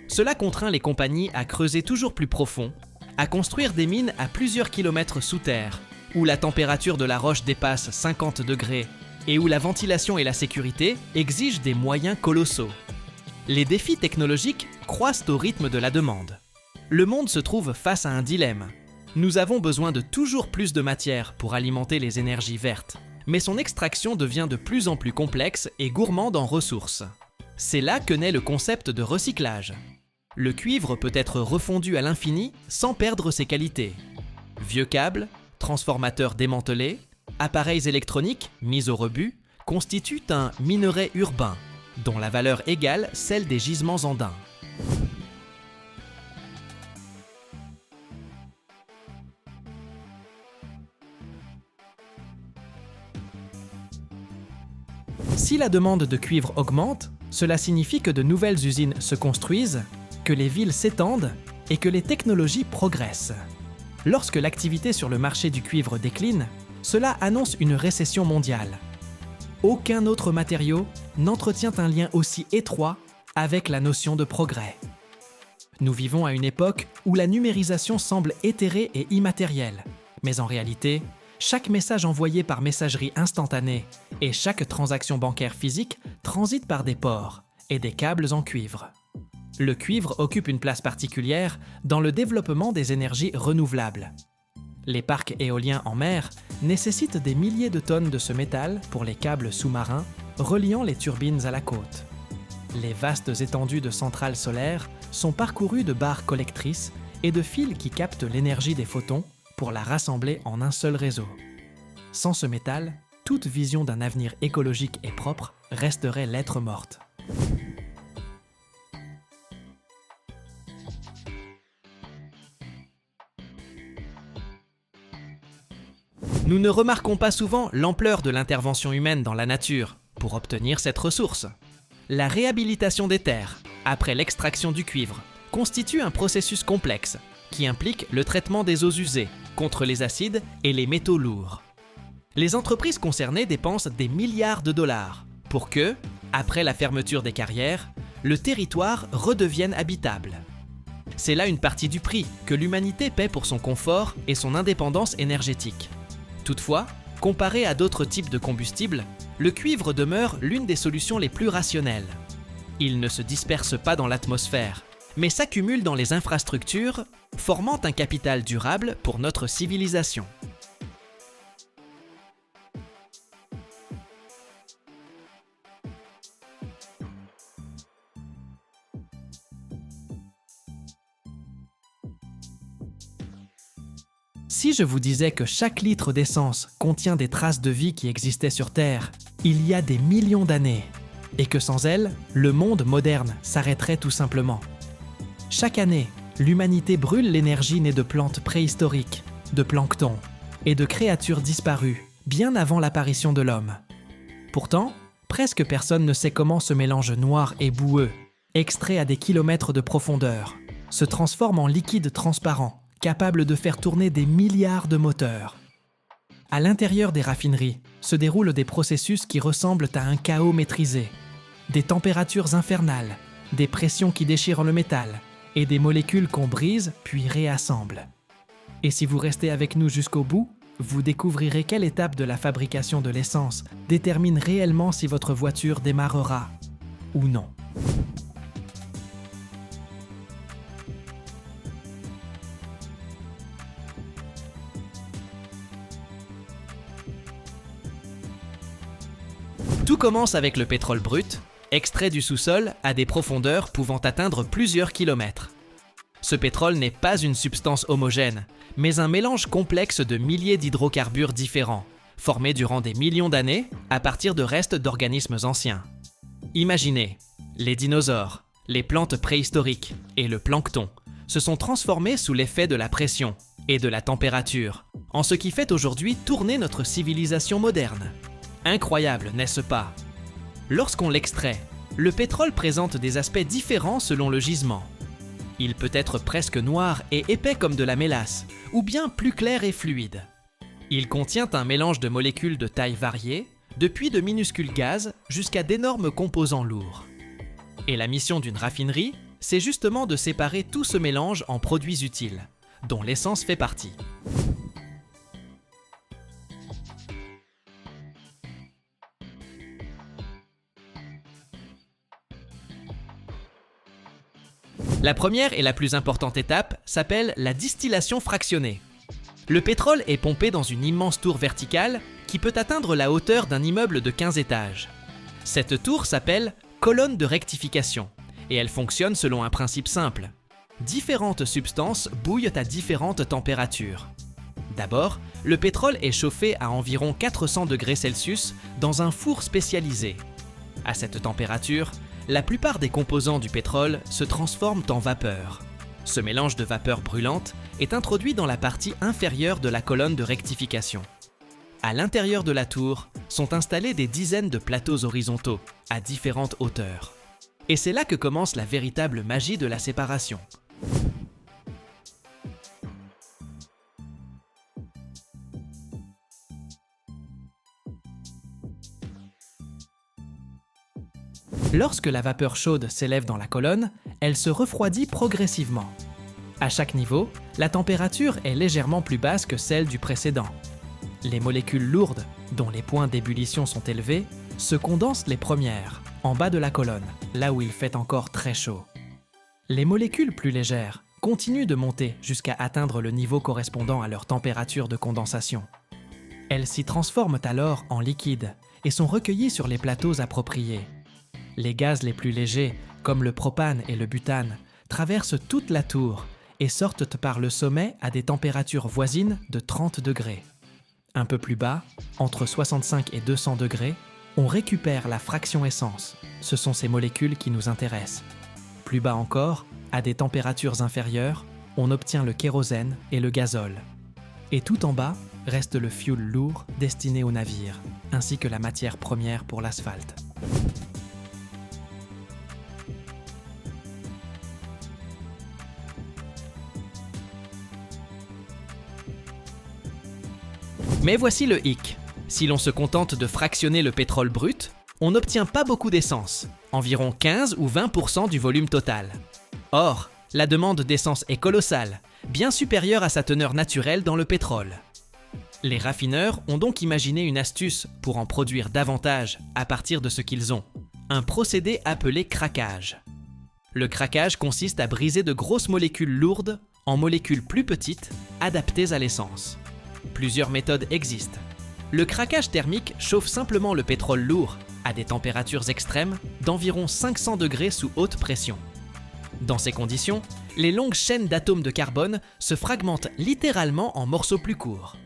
Cela contraint les compagnies à creuser toujours plus profond, à construire des mines à plusieurs kilomètres sous terre, où la température de la roche dépasse 50 degrés et où la ventilation et la sécurité exigent des moyens colossaux. Les défis technologiques croissent au rythme de la demande. Le monde se trouve face à un dilemme. Nous avons besoin de toujours plus de matière pour alimenter les énergies vertes, mais son extraction devient de plus en plus complexe et gourmande en ressources. C'est là que naît le concept de recyclage. Le cuivre peut être refondu à l'infini sans perdre ses qualités. Vieux câbles, transformateurs démantelés, appareils électroniques mis au rebut constituent un minerai urbain, dont la valeur égale celle des gisements andins. Si la demande de cuivre augmente, cela signifie que de nouvelles usines se construisent, que les villes s'étendent et que les technologies progressent. Lorsque l'activité sur le marché du cuivre décline, cela annonce une récession mondiale. Aucun autre matériau n'entretient un lien aussi étroit avec la notion de progrès. Nous vivons à une époque où la numérisation semble éthérée et immatérielle, mais en réalité, chaque message envoyé par messagerie instantanée et chaque transaction bancaire physique transite par des ports et des câbles en cuivre. Le cuivre occupe une place particulière dans le développement des énergies renouvelables. Les parcs éoliens en mer nécessitent des milliers de tonnes de ce métal pour les câbles sous-marins reliant les turbines à la côte. Les vastes étendues de centrales solaires sont parcourues de barres collectrices et de fils qui captent l'énergie des photons pour la rassembler en un seul réseau. Sans ce métal, toute vision d'un avenir écologique et propre resterait lettre morte. Nous ne remarquons pas souvent l'ampleur de l'intervention humaine dans la nature pour obtenir cette ressource. La réhabilitation des terres, après l'extraction du cuivre, constitue un processus complexe qui implique le traitement des eaux usées contre les acides et les métaux lourds. Les entreprises concernées dépensent des milliards de dollars pour que, après la fermeture des carrières, le territoire redevienne habitable. C'est là une partie du prix que l'humanité paie pour son confort et son indépendance énergétique. Toutefois, comparé à d'autres types de combustibles, le cuivre demeure l'une des solutions les plus rationnelles. Il ne se disperse pas dans l'atmosphère, mais s'accumule dans les infrastructures, formant un capital durable pour notre civilisation. Si je vous disais que chaque litre d'essence contient des traces de vie qui existaient sur Terre il y a des millions d'années, et que sans elles, le monde moderne s'arrêterait tout simplement. Chaque année, l'humanité brûle l'énergie née de plantes préhistoriques, de plancton et de créatures disparues bien avant l'apparition de l'homme. Pourtant, presque personne ne sait comment ce mélange noir et boueux, extrait à des kilomètres de profondeur, se transforme en liquide transparent, capable de faire tourner des milliards de moteurs. À l'intérieur des raffineries se déroulent des processus qui ressemblent à un chaos maîtrisé, des températures infernales, des pressions qui déchirent le métal et des molécules qu'on brise puis réassemble. Et si vous restez avec nous jusqu'au bout, vous découvrirez quelle étape de la fabrication de l'essence détermine réellement si votre voiture démarrera ou non. Tout commence avec le pétrole brut, extrait du sous-sol à des profondeurs pouvant atteindre plusieurs kilomètres. Ce pétrole n'est pas une substance homogène, mais un mélange complexe de milliers d'hydrocarbures différents, formés durant des millions d'années à partir de restes d'organismes anciens. Imaginez, les dinosaures, les plantes préhistoriques et le plancton se sont transformés sous l'effet de la pression et de la température, en ce qui fait aujourd'hui tourner notre civilisation moderne. Incroyable, n'est-ce pas? Lorsqu'on l'extrait, le pétrole présente des aspects différents selon le gisement. Il peut être presque noir et épais comme de la mélasse, ou bien plus clair et fluide. Il contient un mélange de molécules de taille variée, depuis de minuscules gaz jusqu'à d'énormes composants lourds. Et la mission d'une raffinerie, c'est justement de séparer tout ce mélange en produits utiles, dont l'essence fait partie. La première et la plus importante étape s'appelle la distillation fractionnée. Le pétrole est pompé dans une immense tour verticale qui peut atteindre la hauteur d'un immeuble de 15 étages. Cette tour s'appelle colonne de rectification et elle fonctionne selon un principe simple. Différentes substances bouillent à différentes températures. D'abord, le pétrole est chauffé à environ 400 degrés Celsius dans un four spécialisé. À cette température, la plupart des composants du pétrole se transforment en vapeur. Ce mélange de vapeur brûlante est introduit dans la partie inférieure de la colonne de rectification. À l'intérieur de la tour sont installés des dizaines de plateaux horizontaux à différentes hauteurs. Et c'est là que commence la véritable magie de la séparation. Lorsque la vapeur chaude s'élève dans la colonne, elle se refroidit progressivement. À chaque niveau, la température est légèrement plus basse que celle du précédent. Les molécules lourdes, dont les points d'ébullition sont élevés, se condensent les premières, en bas de la colonne, là où il fait encore très chaud. Les molécules plus légères continuent de monter jusqu'à atteindre le niveau correspondant à leur température de condensation. Elles s'y transforment alors en liquide et sont recueillies sur les plateaux appropriés. Les gaz les plus légers, comme le propane et le butane, traversent toute la tour et sortent par le sommet à des températures voisines de 30 degrés. Un peu plus bas, entre 65 et 200 degrés, on récupère la fraction essence. Ce sont ces molécules qui nous intéressent. Plus bas encore, à des températures inférieures, on obtient le kérosène et le gazole. Et tout en bas reste le fioul lourd destiné aux navires, ainsi que la matière première pour l'asphalte. Mais voici le hic. Si l'on se contente de fractionner le pétrole brut, on n'obtient pas beaucoup d'essence, environ 15 ou 20% du volume total. Or, la demande d'essence est colossale, bien supérieure à sa teneur naturelle dans le pétrole. Les raffineurs ont donc imaginé une astuce pour en produire davantage à partir de ce qu'ils ont, un procédé appelé craquage. Le craquage consiste à briser de grosses molécules lourdes en molécules plus petites, adaptées à l'essence. Plusieurs méthodes existent. Le craquage thermique chauffe simplement le pétrole lourd à des températures extrêmes d'environ 500 degrés sous haute pression. Dans ces conditions, les longues chaînes d'atomes de carbone se fragmentent littéralement en morceaux plus courts.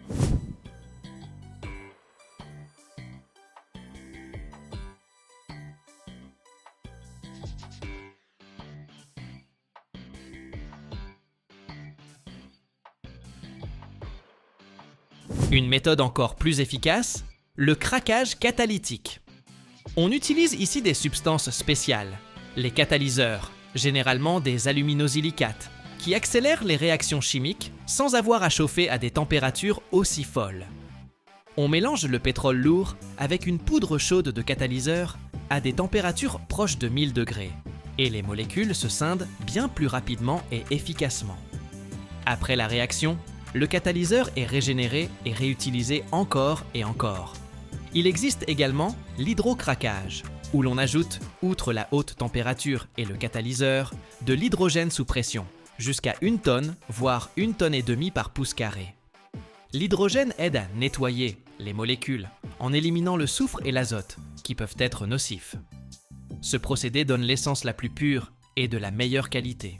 Une méthode encore plus efficace, le craquage catalytique. On utilise ici des substances spéciales, les catalyseurs, généralement des aluminosilicates, qui accélèrent les réactions chimiques sans avoir à chauffer à des températures aussi folles. On mélange le pétrole lourd avec une poudre chaude de catalyseur à des températures proches de 1000 degrés, et les molécules se scindent bien plus rapidement et efficacement. Après la réaction, le catalyseur est régénéré et réutilisé encore et encore. Il existe également l'hydrocraquage, où l'on ajoute, outre la haute température et le catalyseur, de l'hydrogène sous pression, jusqu'à 1 tonne, voire 1,5 tonnes par pouce carré. L'hydrogène aide à nettoyer les molécules en éliminant le soufre et l'azote, qui peuvent être nocifs. Ce procédé donne l'essence la plus pure et de la meilleure qualité.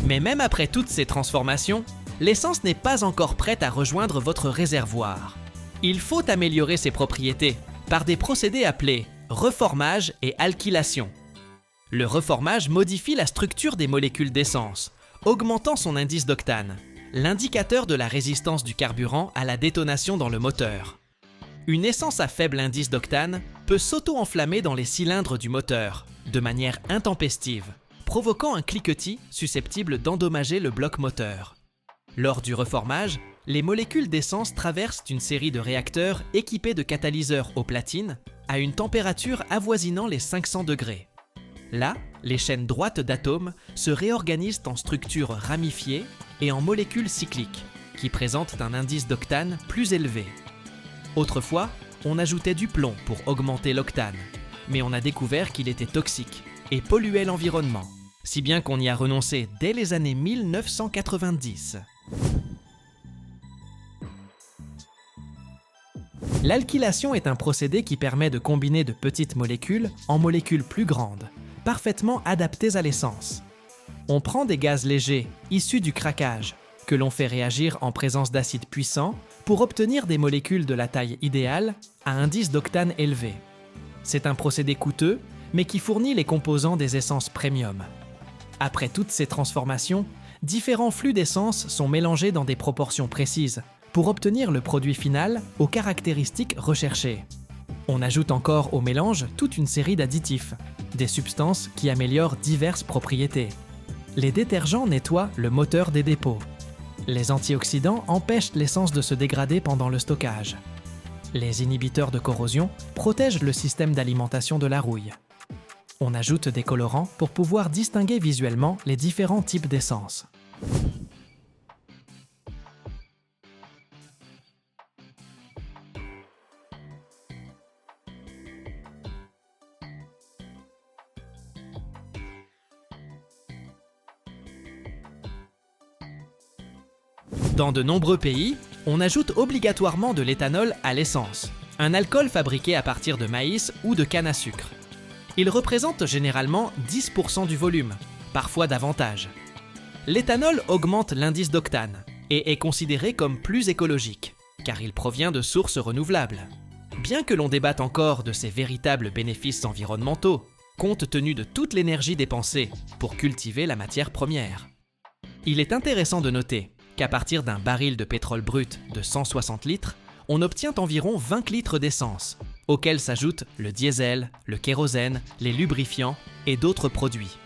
Mais même après toutes ces transformations, l'essence n'est pas encore prête à rejoindre votre réservoir. Il faut améliorer ses propriétés par des procédés appelés reformage et alkylation. Le reformage modifie la structure des molécules d'essence, augmentant son indice d'octane, l'indicateur de la résistance du carburant à la détonation dans le moteur. Une essence à faible indice d'octane peut s'auto-enflammer dans les cylindres du moteur, de manière intempestive, provoquant un cliquetis susceptible d'endommager le bloc moteur. Lors du reformage, les molécules d'essence traversent une série de réacteurs équipés de catalyseurs au platine à une température avoisinant les 500 degrés. Là, les chaînes droites d'atomes se réorganisent en structures ramifiées et en molécules cycliques, qui présentent un indice d'octane plus élevé. Autrefois, on ajoutait du plomb pour augmenter l'octane, mais on a découvert qu'il était toxique et polluait l'environnement, si bien qu'on y a renoncé dès les années 1990. L'alkylation est un procédé qui permet de combiner de petites molécules en molécules plus grandes, parfaitement adaptées à l'essence. On prend des gaz légers issus du craquage, que l'on fait réagir en présence d'acides puissants pour obtenir des molécules de la taille idéale à indice d'octane élevé. C'est un procédé coûteux, mais qui fournit les composants des essences premium. Après toutes ces transformations, différents flux d'essence sont mélangés dans des proportions précises pour obtenir le produit final aux caractéristiques recherchées. On ajoute encore au mélange toute une série d'additifs, des substances qui améliorent diverses propriétés. Les détergents nettoient le moteur des dépôts. Les antioxydants empêchent l'essence de se dégrader pendant le stockage. Les inhibiteurs de corrosion protègent le système d'alimentation de la rouille. On ajoute des colorants pour pouvoir distinguer visuellement les différents types d'essence. Dans de nombreux pays, on ajoute obligatoirement de l'éthanol à l'essence, un alcool fabriqué à partir de maïs ou de canne à sucre. Il représente généralement 10% du volume, parfois davantage. L'éthanol augmente l'indice d'octane et est considéré comme plus écologique, car il provient de sources renouvelables. Bien que l'on débatte encore de ses véritables bénéfices environnementaux, compte tenu de toute l'énergie dépensée pour cultiver la matière première. Il est intéressant de noter qu'à partir d'un baril de pétrole brut de 160 litres, on obtient environ 20 litres d'essence, auxquels s'ajoutent le diesel, le kérosène, les lubrifiants et d'autres produits.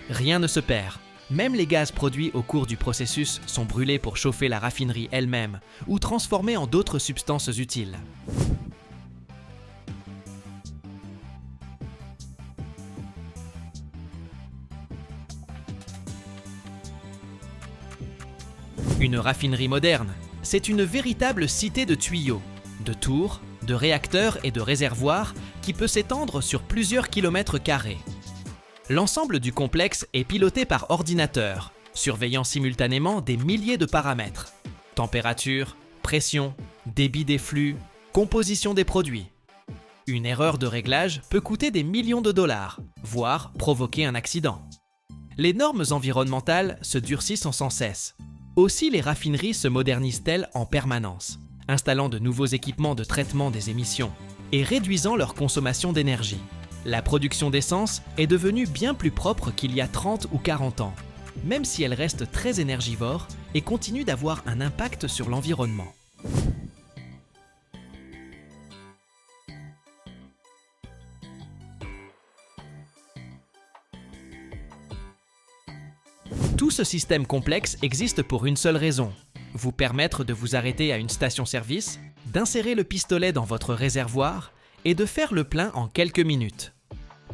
Rien ne se perd, même les gaz produits au cours du processus sont brûlés pour chauffer la raffinerie elle-même ou transformés en d'autres substances utiles. Une raffinerie moderne, c'est une véritable cité de tuyaux, de tours, de réacteurs et de réservoirs qui peut s'étendre sur plusieurs kilomètres carrés. L'ensemble du complexe est piloté par ordinateur, surveillant simultanément des milliers de paramètres: température, pression, débit des flux, composition des produits. Une erreur de réglage peut coûter des millions de dollars, voire provoquer un accident. Les normes environnementales se durcissent sans cesse. Aussi, les raffineries se modernisent-elles en permanence, installant de nouveaux équipements de traitement des émissions et réduisant leur consommation d'énergie. La production d'essence est devenue bien plus propre qu'il y a 30 ou 40 ans, même si elle reste très énergivore et continue d'avoir un impact sur l'environnement. Tout ce système complexe existe pour une seule raison: vous permettre de vous arrêter à une station-service, d'insérer le pistolet dans votre réservoir et de faire le plein en quelques minutes.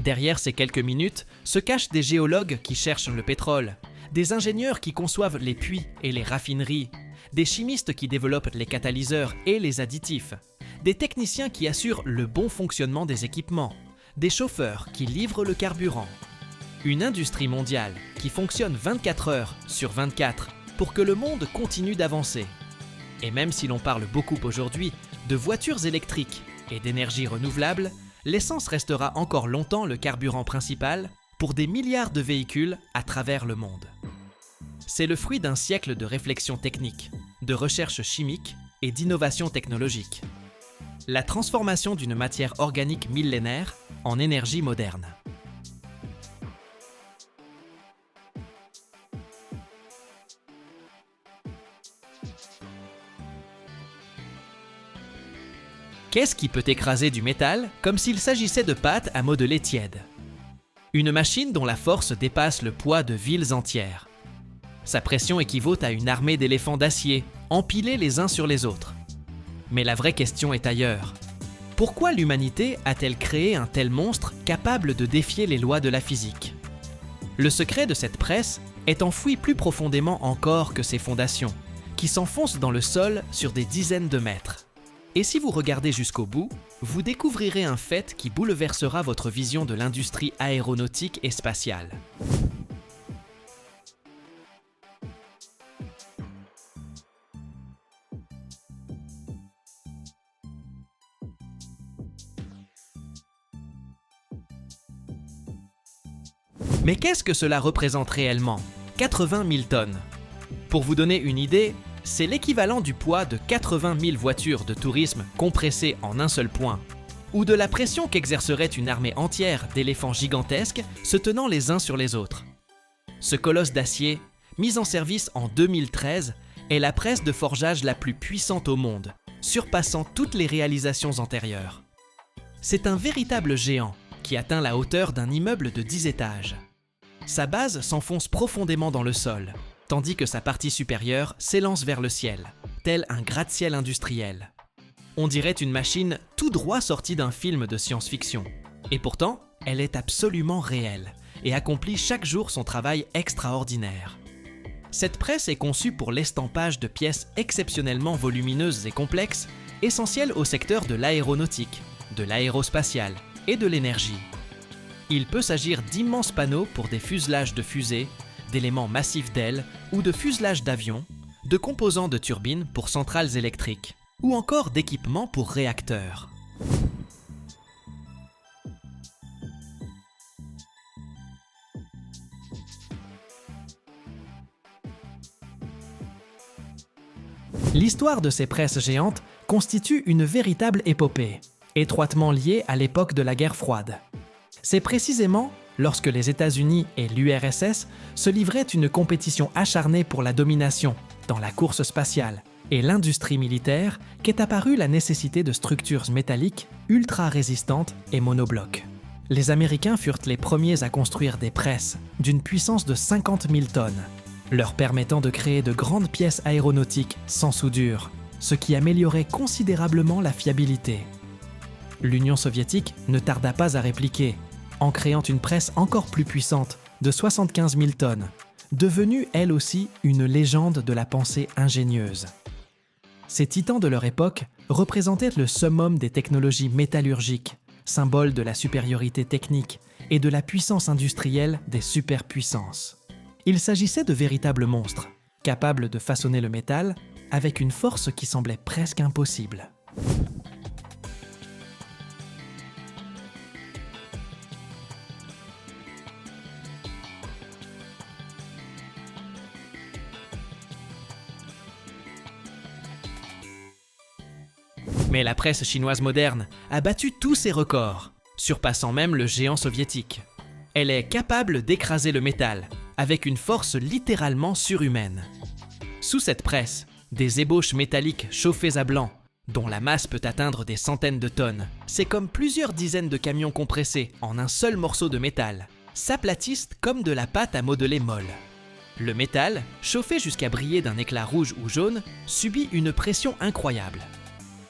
Derrière ces quelques minutes se cachent des géologues qui cherchent le pétrole, des ingénieurs qui conçoivent les puits et les raffineries, des chimistes qui développent les catalyseurs et les additifs, des techniciens qui assurent le bon fonctionnement des équipements, des chauffeurs qui livrent le carburant. Une industrie mondiale qui fonctionne 24 heures sur 24 pour que le monde continue d'avancer. Et même si l'on parle beaucoup aujourd'hui de voitures électriques et d'énergie renouvelable, l'essence restera encore longtemps le carburant principal pour des milliards de véhicules à travers le monde. C'est le fruit d'un siècle de réflexion technique, de recherche chimique et d'innovation technologique. La transformation d'une matière organique millénaire en énergie moderne. Qu'est-ce qui peut écraser du métal comme s'il s'agissait de pâtes à modeler tièdes? Une machine dont la force dépasse le poids de villes entières. Sa pression équivaut à une armée d'éléphants d'acier, empilés les uns sur les autres. Mais la vraie question est ailleurs. Pourquoi l'humanité a-t-elle créé un tel monstre capable de défier les lois de la physique? Le secret de cette presse est enfoui plus profondément encore que ses fondations, qui s'enfoncent dans le sol sur des dizaines de mètres. Et si vous regardez jusqu'au bout, vous découvrirez un fait qui bouleversera votre vision de l'industrie aéronautique et spatiale. Mais qu'est-ce que cela représente réellement? 80 000 tonnes. Pour vous donner une idée, c'est l'équivalent du poids de 80 000 voitures de tourisme compressées en un seul point, ou de la pression qu'exercerait une armée entière d'éléphants gigantesques se tenant les uns sur les autres. Ce colosse d'acier, mis en service en 2013, est la presse de forgeage la plus puissante au monde, surpassant toutes les réalisations antérieures. C'est un véritable géant qui atteint la hauteur d'un immeuble de 10 étages. Sa base s'enfonce profondément dans le sol, tandis que sa partie supérieure s'élance vers le ciel, tel un gratte-ciel industriel. On dirait une machine tout droit sortie d'un film de science-fiction. Et pourtant, elle est absolument réelle et accomplit chaque jour son travail extraordinaire. Cette presse est conçue pour l'estampage de pièces exceptionnellement volumineuses et complexes, essentielles au secteur de l'aéronautique, de l'aérospatiale et de l'énergie. Il peut s'agir d'immenses panneaux pour des fuselages de fusées, d'éléments massifs d'ailes ou de fuselages d'avions, de composants de turbines pour centrales électriques, ou encore d'équipements pour réacteurs. L'histoire de ces presses géantes constitue une véritable épopée, étroitement liée à l'époque de la guerre froide. C'est précisément lorsque les États-Unis et l'URSS se livraient une compétition acharnée pour la domination dans la course spatiale et l'industrie militaire qu'est apparue la nécessité de structures métalliques ultra résistantes et monoblocs. Les Américains furent les premiers à construire des presses d'une puissance de 50 000 tonnes, leur permettant de créer de grandes pièces aéronautiques sans soudure, ce qui améliorait considérablement la fiabilité. L'Union soviétique ne tarda pas à répliquer, en créant une presse encore plus puissante de 75 000 tonnes, devenue elle aussi une légende de la pensée ingénieuse. Ces titans de leur époque représentaient le summum des technologies métallurgiques, symbole de la supériorité technique et de la puissance industrielle des superpuissances. Il s'agissait de véritables monstres, capables de façonner le métal avec une force qui semblait presque impossible. Mais la presse chinoise moderne a battu tous ses records, surpassant même le géant soviétique. Elle est capable d'écraser le métal, avec une force littéralement surhumaine. Sous cette presse, des ébauches métalliques chauffées à blanc, dont la masse peut atteindre des centaines de tonnes, c'est comme plusieurs dizaines de camions compressés en un seul morceau de métal, s'aplatissent comme de la pâte à modeler molle. Le métal, chauffé jusqu'à briller d'un éclat rouge ou jaune, subit une pression incroyable.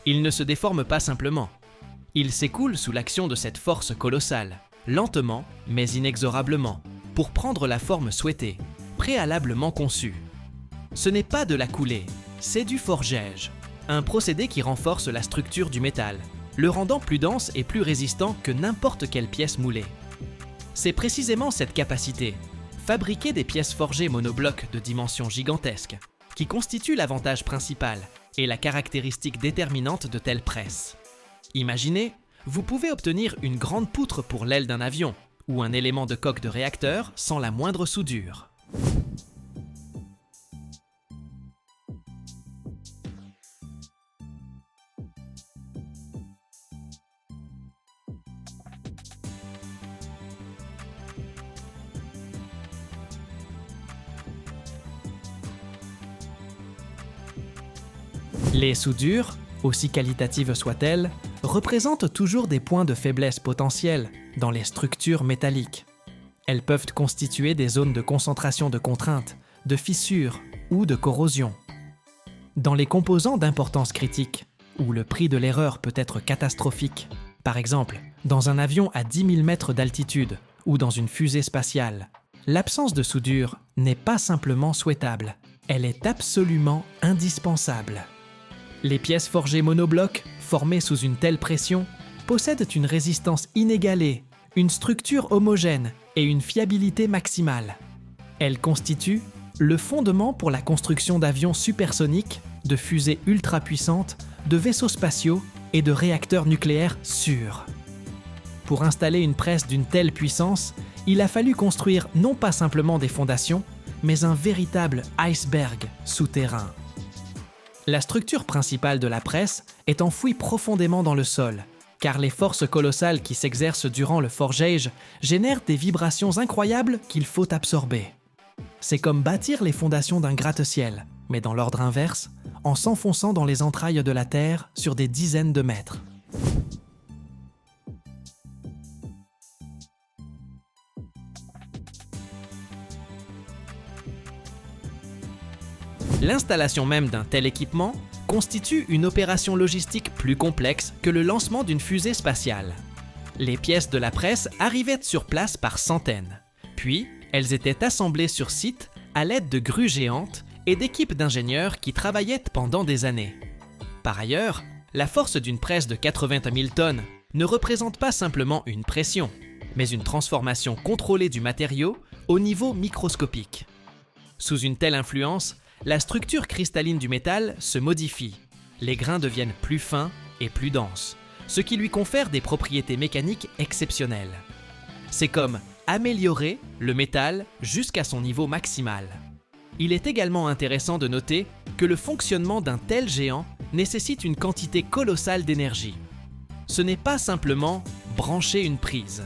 Il ne se déforme pas simplement. Il s'écoule sous l'action de cette force colossale, lentement mais inexorablement, pour prendre la forme souhaitée, préalablement conçue. Ce n'est pas de la coulée, c'est du forgage, un procédé qui renforce la structure du métal, le rendant plus dense et plus résistant que n'importe quelle pièce moulée. C'est précisément cette capacité, fabriquer des pièces forgées monoblocs de dimensions gigantesques, qui constitue l'avantage principal et la caractéristique déterminante de telles presses. Imaginez, vous pouvez obtenir une grande poutre pour l'aile d'un avion ou un élément de coque de réacteur sans la moindre soudure. Les soudures, aussi qualitatives soient-elles, représentent toujours des points de faiblesse potentiels dans les structures métalliques. Elles peuvent constituer des zones de concentration de contraintes, de fissures ou de corrosion. Dans les composants d'importance critique, où le prix de l'erreur peut être catastrophique, par exemple dans un avion à 10 000 mètres d'altitude ou dans une fusée spatiale, l'absence de soudure n'est pas simplement souhaitable, elle est absolument indispensable. Les pièces forgées monoblocs, formées sous une telle pression, possèdent une résistance inégalée, une structure homogène et une fiabilité maximale. Elles constituent le fondement pour la construction d'avions supersoniques, de fusées ultra-puissantes, de vaisseaux spatiaux et de réacteurs nucléaires sûrs. Pour installer une presse d'une telle puissance, il a fallu construire non pas simplement des fondations, mais un véritable iceberg souterrain. La structure principale de la presse est enfouie profondément dans le sol, car les forces colossales qui s'exercent durant le forgeage génèrent des vibrations incroyables qu'il faut absorber. C'est comme bâtir les fondations d'un gratte-ciel, mais dans l'ordre inverse, en s'enfonçant dans les entrailles de la Terre sur des dizaines de mètres. L'installation même d'un tel équipement constitue une opération logistique plus complexe que le lancement d'une fusée spatiale. Les pièces de la presse arrivaient sur place par centaines, puis elles étaient assemblées sur site à l'aide de grues géantes et d'équipes d'ingénieurs qui travaillaient pendant des années. Par ailleurs, la force d'une presse de 80 000 tonnes ne représente pas simplement une pression, mais une transformation contrôlée du matériau au niveau microscopique. Sous une telle influence, la structure cristalline du métal se modifie. Les grains deviennent plus fins et plus denses, ce qui lui confère des propriétés mécaniques exceptionnelles. C'est comme améliorer le métal jusqu'à son niveau maximal. Il est également intéressant de noter que le fonctionnement d'un tel géant nécessite une quantité colossale d'énergie. Ce n'est pas simplement brancher une prise.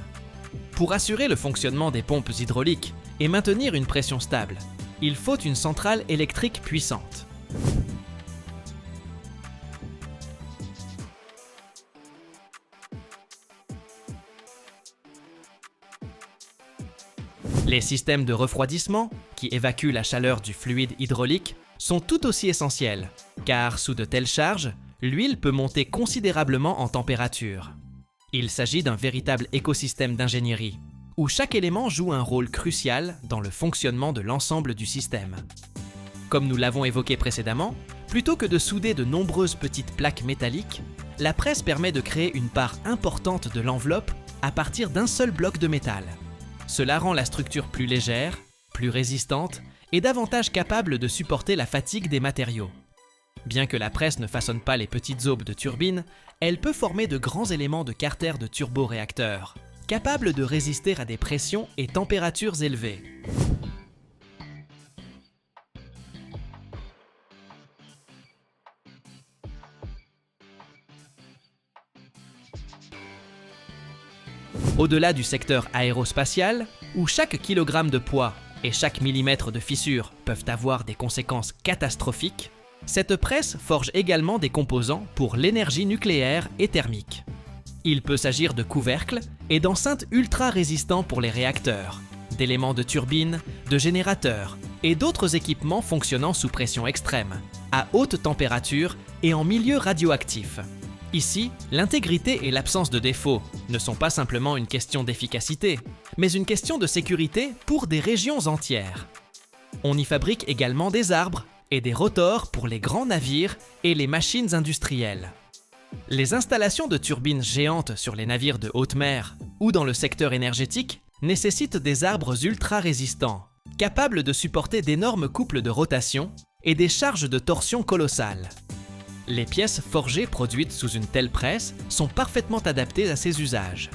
Pour assurer le fonctionnement des pompes hydrauliques et maintenir une pression stable, il faut une centrale électrique puissante. Les systèmes de refroidissement, qui évacuent la chaleur du fluide hydraulique, sont tout aussi essentiels, car sous de telles charges, l'huile peut monter considérablement en température. Il s'agit d'un véritable écosystème d'ingénierie, où chaque élément joue un rôle crucial dans le fonctionnement de l'ensemble du système. Comme nous l'avons évoqué précédemment, plutôt que de souder de nombreuses petites plaques métalliques, la presse permet de créer une part importante de l'enveloppe à partir d'un seul bloc de métal. Cela rend la structure plus légère, plus résistante et davantage capable de supporter la fatigue des matériaux. Bien que la presse ne façonne pas les petites aubes de turbines, elle peut former de grands éléments de carter de turboréacteurs, capables de résister à des pressions et températures élevées. Au-delà du secteur aérospatial, où chaque kilogramme de poids et chaque millimètre de fissure peuvent avoir des conséquences catastrophiques, cette presse forge également des composants pour l'énergie nucléaire et thermique. Il peut s'agir de couvercles et d'enceintes ultra résistants pour les réacteurs, d'éléments de turbine, de générateurs et d'autres équipements fonctionnant sous pression extrême, à haute température et en milieu radioactif. Ici, l'intégrité et l'absence de défauts ne sont pas simplement une question d'efficacité, mais une question de sécurité pour des régions entières. On y fabrique également des arbres et des rotors pour les grands navires et les machines industrielles. Les installations de turbines géantes sur les navires de haute mer ou dans le secteur énergétique nécessitent des arbres ultra résistants, capables de supporter d'énormes couples de rotation et des charges de torsion colossales. Les pièces forgées produites sous une telle presse sont parfaitement adaptées à ces usages.